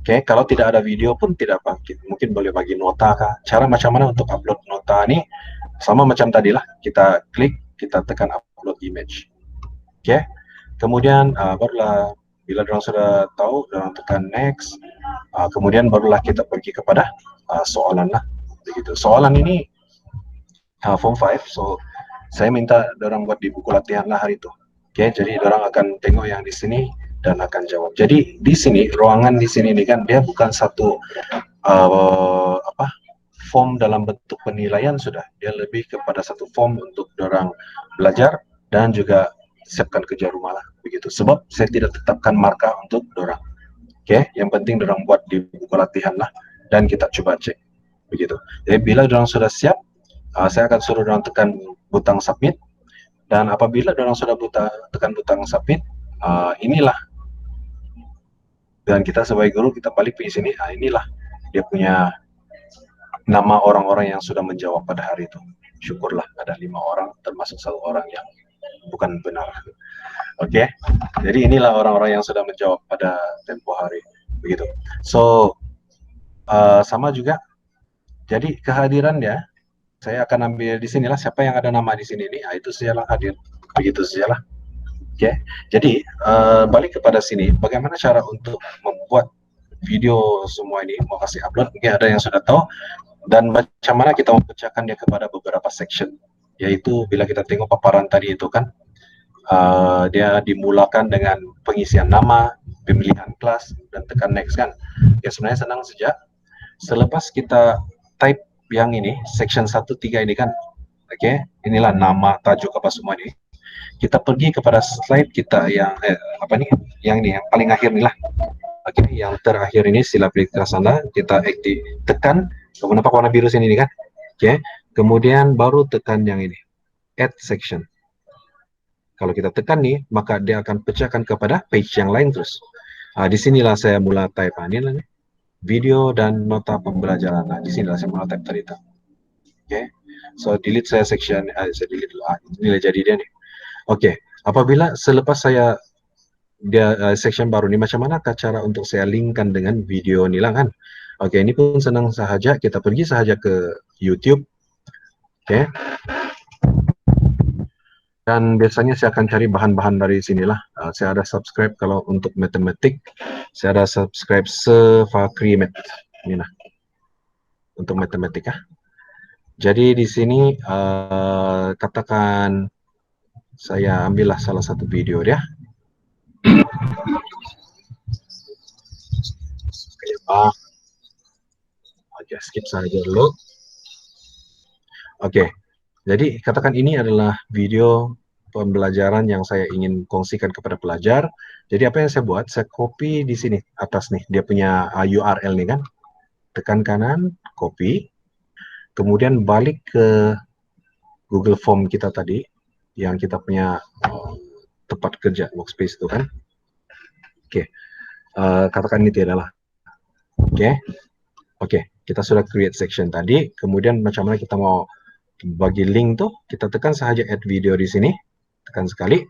Oke, kalau tidak ada video pun tidak apa. Mungkin boleh bagi nota kah. Cara macam mana untuk upload nota ini sama macam tadi lah. Kita klik, kita tekan upload image. Oke. Kemudian barulah bila orang sudah tahu, orang tekan next. Kemudian barulah kita pergi kepada soalan lah. Begitu. Soalan ini form 5, so saya minta orang buat di buku latihan lah hari itu. Oke, jadi orang akan tengok yang di sini dan akan jawab. Jadi di sini ruangan di sini ini kan dia bukan satu form dalam bentuk penilaian sudah. Dia lebih kepada satu form untuk orang belajar dan juga siapkan kerja rumah lah begitu. Sebab saya tidak tetapkan markah untuk orang. Oke, yang penting orang buat di buku latihan lah dan kita coba cek begitu. Jadi bila orang sudah siap, saya akan suruh orang tekan butang submit, dan apabila orang sudah tekan butang submit, inilah, dan kita sebagai guru kita balik ke sini, inilah dia punya nama orang-orang yang sudah menjawab pada hari itu. Syukurlah ada 5 orang termasuk 1 orang yang bukan benar. Oke, jadi inilah orang-orang yang sudah menjawab pada tempo hari begitu. So sama juga, jadi kehadirannya saya akan ambil di sinilah siapa yang ada nama di sini nih, itu sajalah hadir, begitu sajalah. Oke, jadi balik kepada sini, bagaimana cara untuk membuat video semua ini, mau kasih upload, mungkin ada yang sudah tahu, dan macam mana kita memecahkan dia kepada beberapa section, yaitu bila kita tengok paparan tadi itu kan, dia dimulakan dengan pengisian nama, pemilihan kelas, dan tekan next kan. Ya sebenarnya senang saja, selepas kita type yang ini, section 1-3 ini kan, oke, inilah nama, tajuk apa semua ini, kita pergi kepada slide kita yang yang ini yang paling akhir nih lah. Oke, yang terakhir ini sila pilih sana, kita tekan, kamu nampak warna biru sini kan? Oke, kemudian baru tekan yang ini, add section. Kalau kita tekan nih, maka dia akan pecahkan kepada page yang lain terus. Di sinilah saya mulai type ini lah nih, video dan nota pembelajaran. Di sinilah saya mulai type tadi itu. Oke, so delete saya section, saya delete dulu. Inilah jadi dia nih. Oke, apabila selepas saya section baru ini, macam mana cara untuk saya linkkan dengan video ini lah kan? Oke, ini pun senang sahaja, kita pergi sahaja ke YouTube. Oke. Dan biasanya saya akan cari bahan-bahan dari sinilah. Saya ada subscribe kalau untuk matematik, saya ada subscribe Sefakrimet. Ini lah untuk matematika. Jadi di sini katakan saya ambillah salah satu video dia. Oke, skip saja dulu. Oke, jadi katakan ini adalah video pembelajaran yang saya ingin kongsikan kepada pelajar. Jadi apa yang saya buat, saya copy di sini atas nih, dia punya URL nih kan. Tekan kanan, copy. Kemudian balik ke Google Form kita tadi. yang kita punya tempat kerja, workspace itu kan. Oke, katakan ini tidak lah. Oke, kita sudah create section tadi. Kemudian macam mana kita mau bagi link tuh? Kita tekan saja add video di sini, tekan sekali.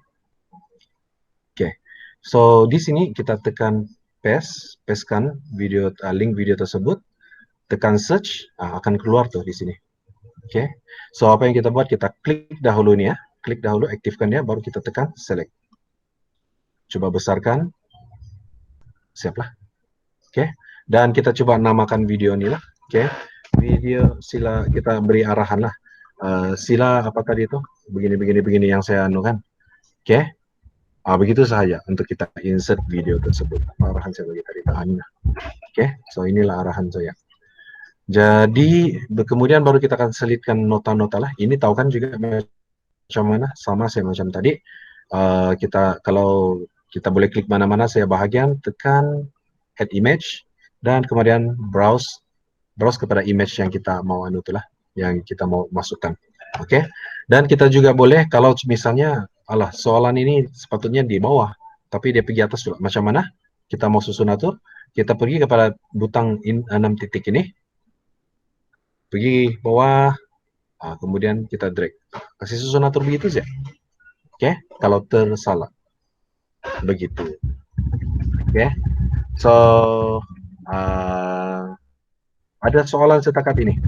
Oke, so di sini kita tekan pastekan video, link video tersebut. Tekan search, akan keluar tuh di sini. Oke, so apa yang kita buat? Kita klik dahulu nih ya, klik dahulu, aktifkan dia, baru kita tekan select. Coba besarkan, siaplah. Oke, dan kita coba namakan video ini lah. Oke, video sila kita beri arahan lah. Sila apakah itu begini yang saya anukan. Oke, begitu saja untuk kita insert video tersebut. Arahan saya bagi tadi tahan. Oke, so inilah arahan saya. Jadi kemudian baru kita akan selitkan nota-nota lah. Ini tahu kan juga macam mana, sama saya macam tadi. Kita kalau kita boleh klik mana-mana, saya bahagian tekan add image dan kemudian browse kepada image yang kita mau anu itulah, yang kita mau masukkan. Oke. Dan kita juga boleh kalau misalnya soalan ini sepatutnya di bawah, tapi dia pergi atas juga. Macam mana? Kita mau susun atur, kita pergi kepada butang 6 titik ini. Pergi bawah, kemudian kita drag. Kasih susun atur begitu saja. Oke, kalau tersalah. Begitu. Oke. So, ada soalan setakat ini.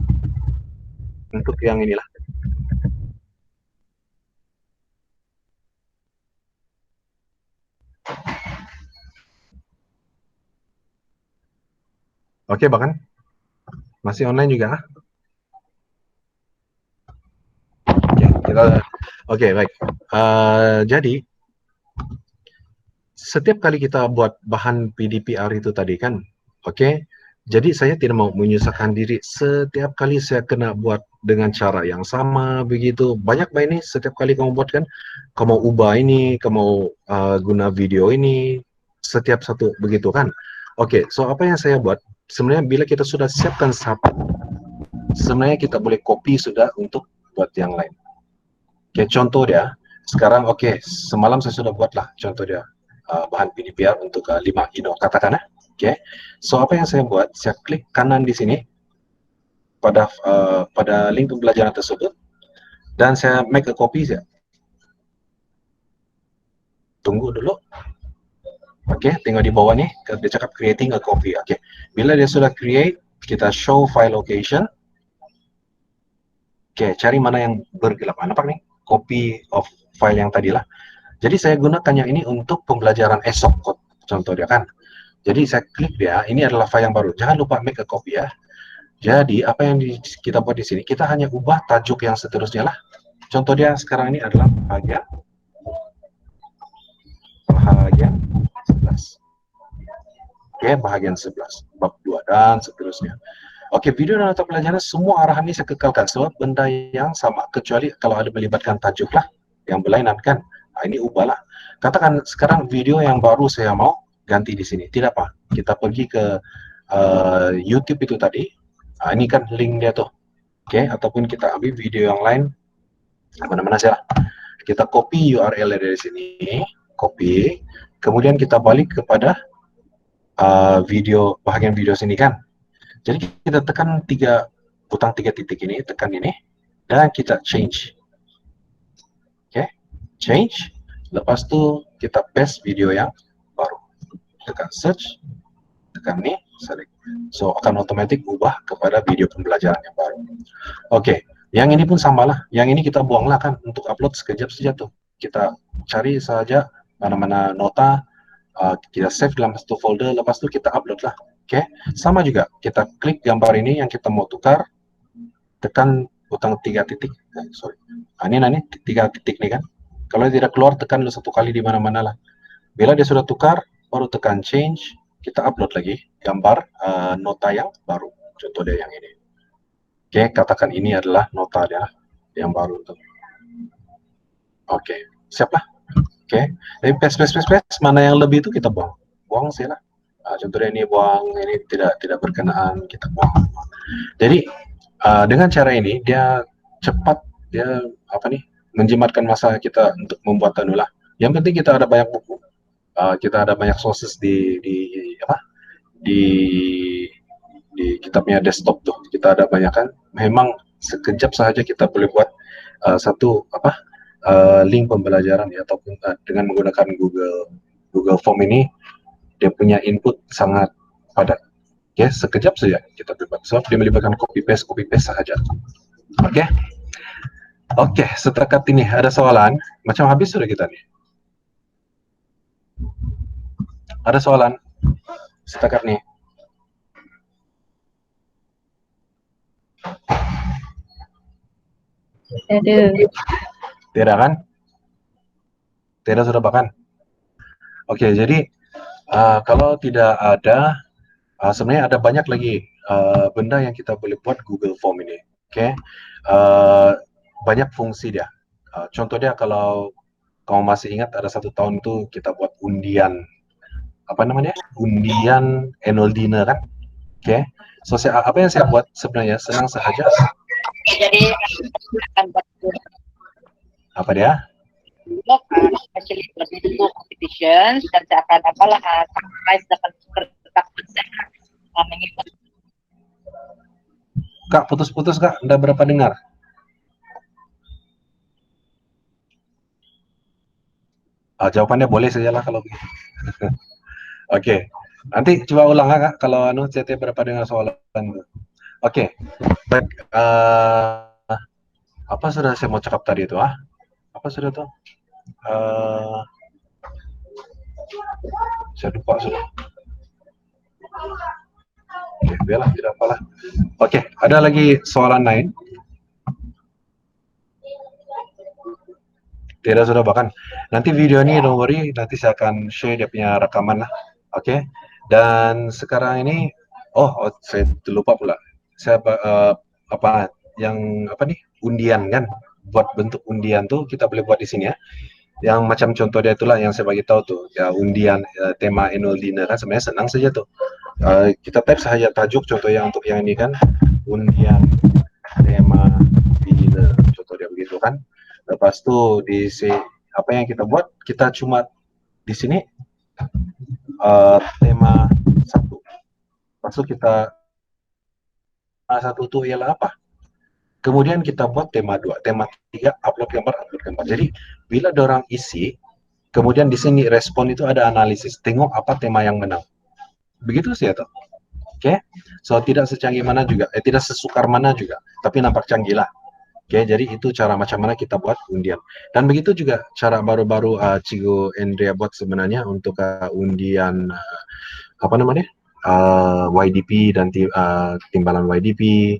Untuk yang inilah. Oke, bahkan masih online juga. Oke, baik. Jadi setiap kali kita buat bahan PDPR itu tadi kan, oke. Jadi saya tidak mau menyusahkan diri. Setiap kali saya kena buat dengan cara yang sama begitu. Banyak ini setiap kali kamu buat kan, kamu ubah ini, kamu guna video ini, setiap satu begitu kan. Oke, so apa yang saya buat? Sebenarnya bila kita sudah siapkan satu, sebenarnya kita boleh copy sudah untuk buat yang lain. Oke, contoh dia, sekarang semalam saya sudah buatlah contoh dia, bahan PDPR untuk 5 ino, katakan ya. Oke, so apa yang saya buat, saya klik kanan di sini, pada link pembelajaran tersebut, dan saya make a copy saja. Tunggu dulu. Oke, tengok di bawah nih, dia cakap creating a copy. Oke, bila dia sudah create, kita show file location. Oke, cari mana yang bergelap. Nampak nih? Copy of file yang tadi lah. Jadi saya gunakan yang ini untuk pembelajaran esok, contoh dia kan. Jadi saya klik dia, ini adalah file yang baru. Jangan lupa make a copy ya. Jadi apa yang kita buat di sini, kita hanya ubah tajuk yang seterusnya lah. Contoh dia sekarang ini adalah bahagian 11. Oke, bahagian 11, bab 2 dan seterusnya. Oke, video dan atau pelajaran semua arahan ini saya kekalkan sebab benda yang sama, kecuali kalau ada melibatkan tajuk lah yang berlainan kan. Ini ubahlah. Katakan sekarang video yang baru saya mau ganti di sini. Tidak apa, kita pergi ke YouTube itu tadi. Ini kan link dia tuh. Oke, ataupun kita ambil video yang lain mana-mana saja. Kita copy URL dari sini, copy. Kemudian kita balik kepada bahagian video sini kan. Jadi kita tekan butang 3 titik ini, tekan ini, dan kita change. Oke, change. Lepas itu kita paste video yang baru. Tekan search, tekan ini, select. So akan otomatis ubah kepada video pembelajaran yang baru. Oke, yang ini pun samalah. Yang ini kita buanglah kan untuk upload sekejap saja tuh. Kita cari saja mana-mana nota, kita save dalam satu folder, lepas itu kita upload lah. Oke, sama juga kita klik gambar ini yang kita mau tukar, tekan butang 3 titik. Ini 3 titik nih kan. Kalau tidak keluar, tekan satu kali di mana-mana lah. Bila dia sudah tukar, baru tekan change, kita upload lagi gambar nota yang baru. Contoh dia yang ini. Oke, katakan ini adalah nota dia yang baru tuh. Oke, siap lah. Oke, jadi paste, mana yang lebih itu kita buang sih lah. Contohnya ini buang, ini tidak berkenaan, kita buang. Jadi dengan cara ini dia cepat, dia menjimatkan masa kita untuk membuat anu lah. Yang penting kita ada banyak buku, kita ada banyak sources di kita punya desktop tuh. Kita ada banyak kan. Memang sekejap saja kita boleh buat link pembelajaran ya, ataupun dengan menggunakan Google Form ini, dia punya input sangat padat. Oke, sekejap saja kita buat. So, dia melibatkan copy paste saja. Oke. Oke, setakat ini ada soalan? Macam habis sudah kita nih. Ada soalan? Setakat nih. Ada. Tidak kan? Tidak sudah bahkan. Oke, jadi kalau tidak ada, sebenarnya ada banyak lagi benda yang kita boleh buat Google Form ini. Oke, banyak fungsi dia. Contohnya kalau kamu masih ingat ada 1 tahun tuh kita buat undian, apa namanya? Undian annual dinner kan? Oke, so apa yang saya buat sebenarnya senang saja. Jadi akan buat Apa dia? blog, especially buku competitions, dan saya akan summarize dengan mengikut. Kak, putus-putus Kak, Anda berapa dengar? Jawabannya boleh sajalah kalau begitu. Oke, nanti coba ulang Kak, kalau CT berapa dengar soalan. Oke, baik. Apa sudah saya mau cakap tadi itu? Apa sudah tuh? Saya lupa sudah. Oke, biarlah, tidak apalah. Oke, ada lagi soalan lain? Tidak sudah bahkan. Nanti video ini don't worry, nanti saya akan share dia punya rekaman lah. Oke. Dan sekarang ini, saya lupa pula. Saya undian kan? Buat bentuk undian tuh kita boleh buat di sini ya. Yang macam contoh dia itulah yang saya bagi tahu tuh, ya undian tema annual dinner kan sebenarnya senang saja tuh. Kita type saja tajuk contoh yang untuk yang ini kan, undian tema dinner, contoh dia begitu kan. Lepas tu apa yang kita buat, kita cuma di sini tema 1. Maksud kita satu itu ialah apa? Kemudian kita buat tema 2, tema 3, upload gambar. Jadi bila dorang isi, kemudian di sini respon itu ada analisis, tengok apa tema yang menang. Begitu sih ya toh. Oke, so tidak secanggih mana juga, tidak sesukar mana juga, tapi nampak canggih lah. Oke, jadi itu cara macam mana kita buat undian. Dan begitu juga cara baru-baru Cigo Andrea buat sebenarnya untuk undian YDP dan timbalan YDP,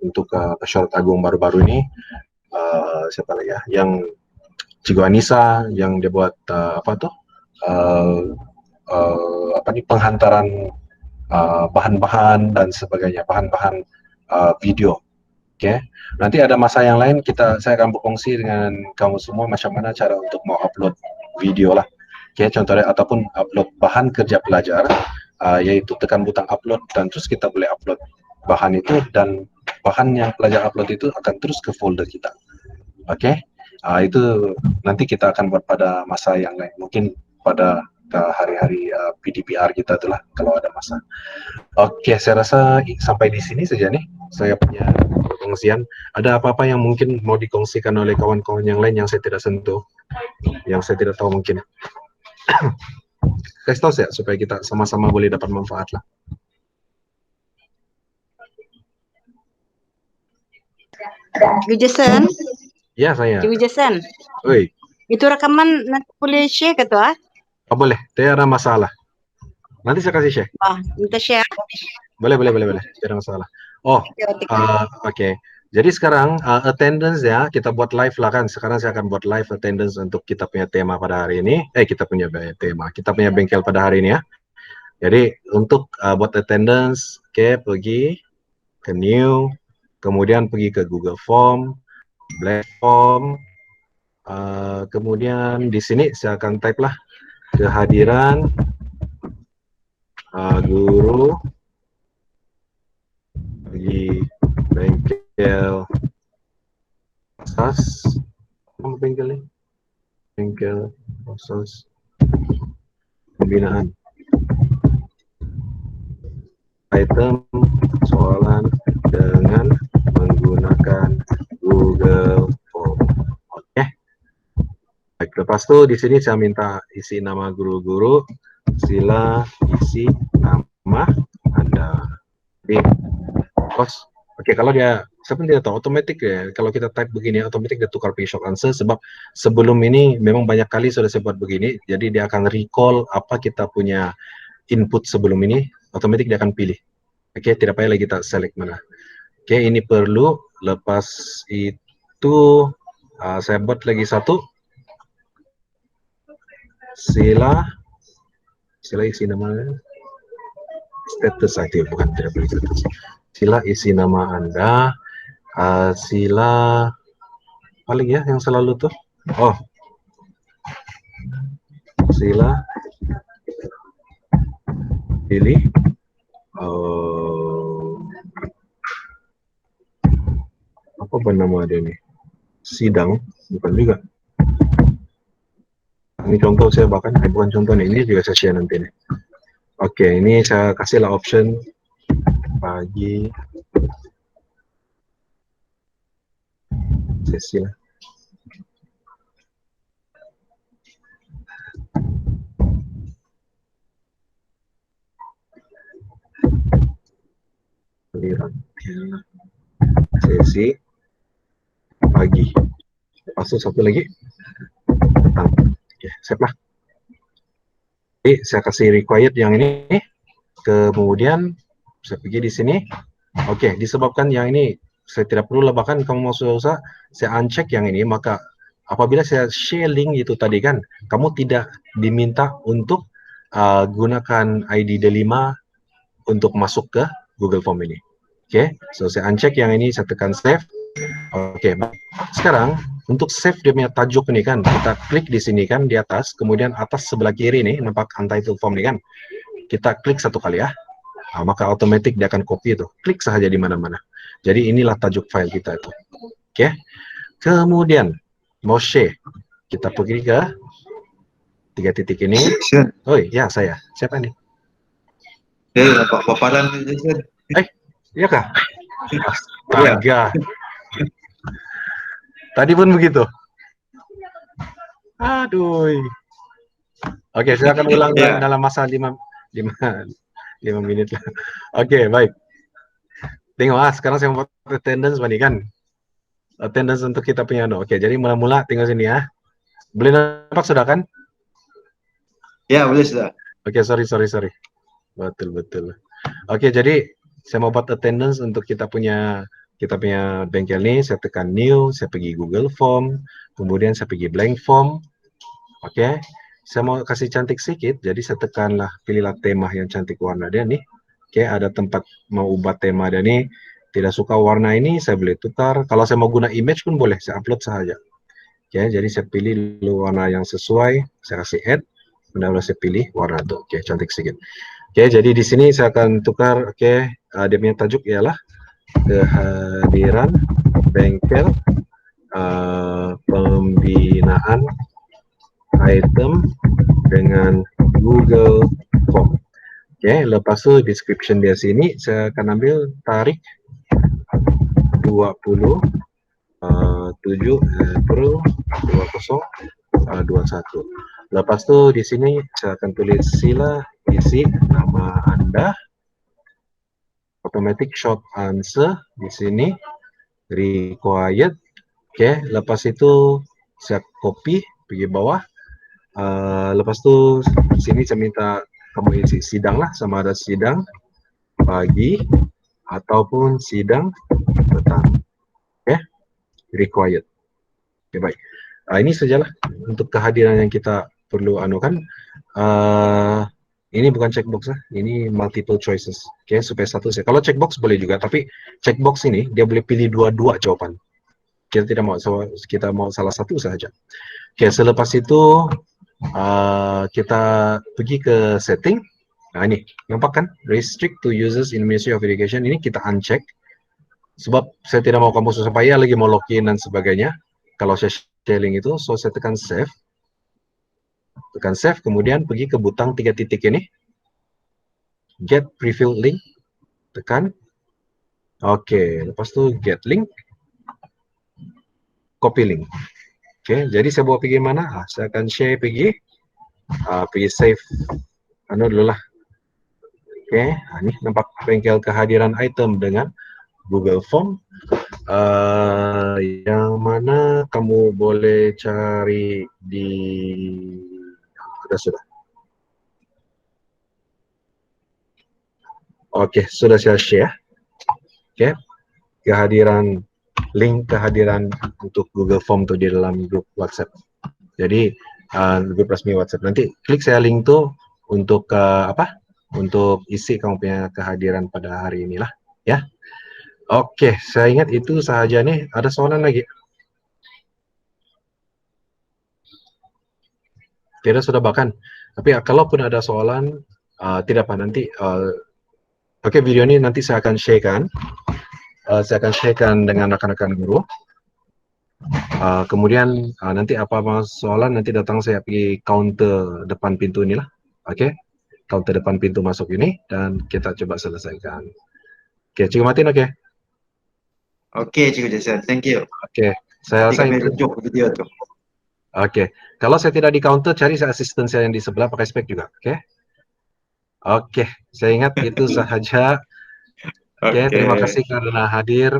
untuk Pesawat Agung baru-baru ini, siapa lagi ya? Yang Cigo Anissa yang dia buat penghantaran bahan-bahan dan sebagainya, bahan-bahan video. Oke, nanti ada masa yang lain saya akan berkongsi dengan kamu semua macam mana cara untuk mau upload video lah. Oke, contohnya ataupun upload bahan kerja pelajar, yaitu tekan butang upload dan terus kita boleh upload bahan itu, dan bahan yang pelajar upload itu akan terus ke folder kita. Oke, itu nanti kita akan buat pada masa yang lain, mungkin pada hari-hari PDPR kita itulah kalau ada masa. Oke, saya rasa sampai di sini saja nih saya punya pengungsian. Ada apa-apa yang mungkin mau dikongsikan oleh kawan-kawan yang lain yang saya tidak sentuh, yang saya tidak tahu mungkin. Kasih tahu saya supaya kita sama-sama boleh dapat manfaat lah. Jason, Ya, saya. Jason. Oi. Itu rekaman nanti boleh share ke tuh? Boleh, tidak ada masalah. Nanti saya kasih share. Minta share. Boleh. Tidak ada masalah. Oke. Jadi sekarang attendance ya, kita buat live lah kan. Sekarang saya akan buat live attendance untuk kita punya tema pada hari ini. Kita punya bengkel pada hari ini ya. Jadi untuk buat attendance, pergi ke new, kemudian pergi ke Google Form, Black Form, kemudian di sini saya akan type lah kehadiran guru di bengkel SAS, nama bengkelnya? Bengkel proses pembinaan. Item soalan dengan menggunakan Google Form. Oke. Baik, lepas itu di sini saya minta isi nama guru-guru. Sila isi nama Anda. Jadi, kos. Oke, kalau dia, saya pun tidak tahu, otomatis ya, kalau kita type begini, otomatis dia tukar pilih short answer, sebab sebelum ini memang banyak kali sudah saya buat begini, jadi dia akan recall apa kita punya input sebelum ini, otomatis dia akan pilih. Oke, tidak payah lagi kita select mana. Oke, ini perlu, lepas itu, saya buat lagi satu, sila isi namanya, status aktif, bukan tidak boleh status. Sila isi nama Anda, sila paling ya yang selalu tuh, oh sila pilih apa bernama dia nih, sidang, bukan juga. Ini contoh saya bahkan, bukan contoh nih, ini juga saya share nanti nih. Oke, ini saya kasihlah option pagi sesi lah. Sesi pagi. Lepas itu satu lagi petang. Oke, siap lah. Jadi saya kasih required yang ini, kemudian saya pergi di sini. Oke, disebabkan yang ini saya tidak perlu lah, bahkan kamu mau susah, saya uncheck yang ini, maka apabila saya share link itu tadi kan, kamu tidak diminta untuk gunakan ID D5 untuk masuk ke Google Form ini. Oke, so saya uncheck yang ini, saya tekan save. Oke, sekarang untuk save dia punya tajuk ini kan, kita klik di sini kan di atas, kemudian atas sebelah kiri nih nampak untitled form ini kan, kita klik satu kali ya, maka otomatis dia akan copy itu, klik saja di mana-mana. Jadi inilah tajuk file kita itu. Oke, kemudian mau share, kita pergi ke 3 titik ini. Oh ya, saya siapa nih? Pak Papalan aja. Iya kah? Astaga. Tadi pun begitu. Aduh. Oke, saya akan ulang dalam masa 5 menit lah. Oke, baik. Tengok sekarang saya mau attendance nih kan. Attendance untuk kita punya Oke, jadi mula-mula tinggal sini ya. Boleh nampak sudah kan? Ya, boleh sudah. Oke, sorry. Betul. Oke, jadi saya mau buat attendance untuk kita punya bengkel nih. Saya tekan new, saya pergi Google Form, kemudian saya pergi blank form. Oke, saya mau kasih cantik sedikit, jadi saya tekanlah, pilihlah tema yang cantik warna dia nih. Oke, ada tempat mau ubah tema dia nih. Tidak suka warna ini, saya boleh tukar. Kalau saya mau guna image pun boleh, saya upload saja. Oke, jadi saya pilih dulu warna yang sesuai, saya kasih add, kemudian saya pilih warna itu. Oke, cantik sedikit. Oke, jadi di sini saya akan tukar. Oke, dia punya tajuk ialah kehadiran bengkel pembinaan item dengan Google Form. Oke, lepas itu description dia sini saya akan ambil tarik 27 April 2021. Lepas itu di sini saya akan tulis sila isi nama Anda, automatic short answer di sini, required. Oke, lepas itu saya copy pergi bawah. Lepas itu di sini saya minta kamu isi sidang lah, sama ada sidang pagi ataupun sidang petang. Oke, required. Oke, baik. Ini sajalah untuk kehadiran yang kita perlu anukan. Ini bukan checkbox ini multiple choices. Oke, supaya satu saya. Kalau checkbox boleh juga, tapi checkbox ini dia boleh pilih dua jawaban. Kita tidak mau, kita mau salah satu saja. Oke, selepas itu kita pergi ke setting. Nah ini, nampak kan? Restrict to users in Ministry of Education. Ini kita uncheck. Sebab saya tidak mau kamu susah payah lagi mau login dan sebagainya. Kalau saya sharing itu, so saya tekan save. Tekan save, kemudian pergi ke butang 3 titik ini. Get preview link. Tekan. Oke, lepas itu get link. Copy link. Oke, jadi saya bawa pergi mana? Saya akan share pergi. Pergi save. Dulu lah. Oke, ini nampak bengkel kehadiran item dengan Google Form. Yang mana kamu boleh cari di sudah. Oke, sudah saya share. Oke, link kehadiran untuk Google Form tuh di dalam grup WhatsApp. Jadi grup resmi WhatsApp. Nanti klik saya link tuh untuk untuk isi kamu punya kehadiran pada hari inilah, ya. Oke, saya ingat itu sahaja nih. Ada soalan lagi? Tidak, sudah bahkan. Tapi kalaupun ada soalan, tidak apa nanti. Oke, video ini nanti saya akan sharekan. Saya akan sharekan dengan rekan-rekan guru. Kemudian nanti apa soalan nanti datang saya pergi counter depan pintu inilah. Oke, counter depan pintu masuk ini dan kita coba selesaikan. Oke, Cikgu Martin, oke? Oke, Cikgu Jason, thank you. Oke, saya rasa Nanti kami itu. rujuk video tuh. Oke, kalau saya tidak di counter, cari asisten saya yang di sebelah pakai spek juga, oke? Oke, saya ingat itu sahaja. Oke, terima kasih karena hadir.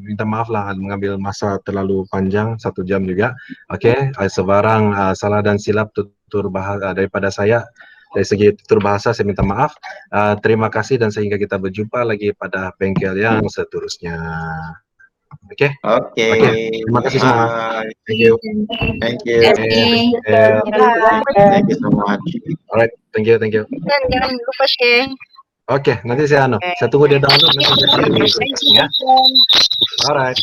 Minta maaf lah mengambil masa terlalu panjang, 1 jam juga. Oke, sebarang salah dan silap tutur bahasa daripada saya. Dari segi tutur bahasa saya minta maaf. Terima kasih dan sehingga kita berjumpa lagi pada bengkel yang seterusnya. Oke? Oke. Terima kasih semua. Bye. Thank you. Thank you. Thank you so much. Alright, thank you. Jangan lupa share. Oke, nanti saya tunggu dia download nanti saya share di grupnya. Alright.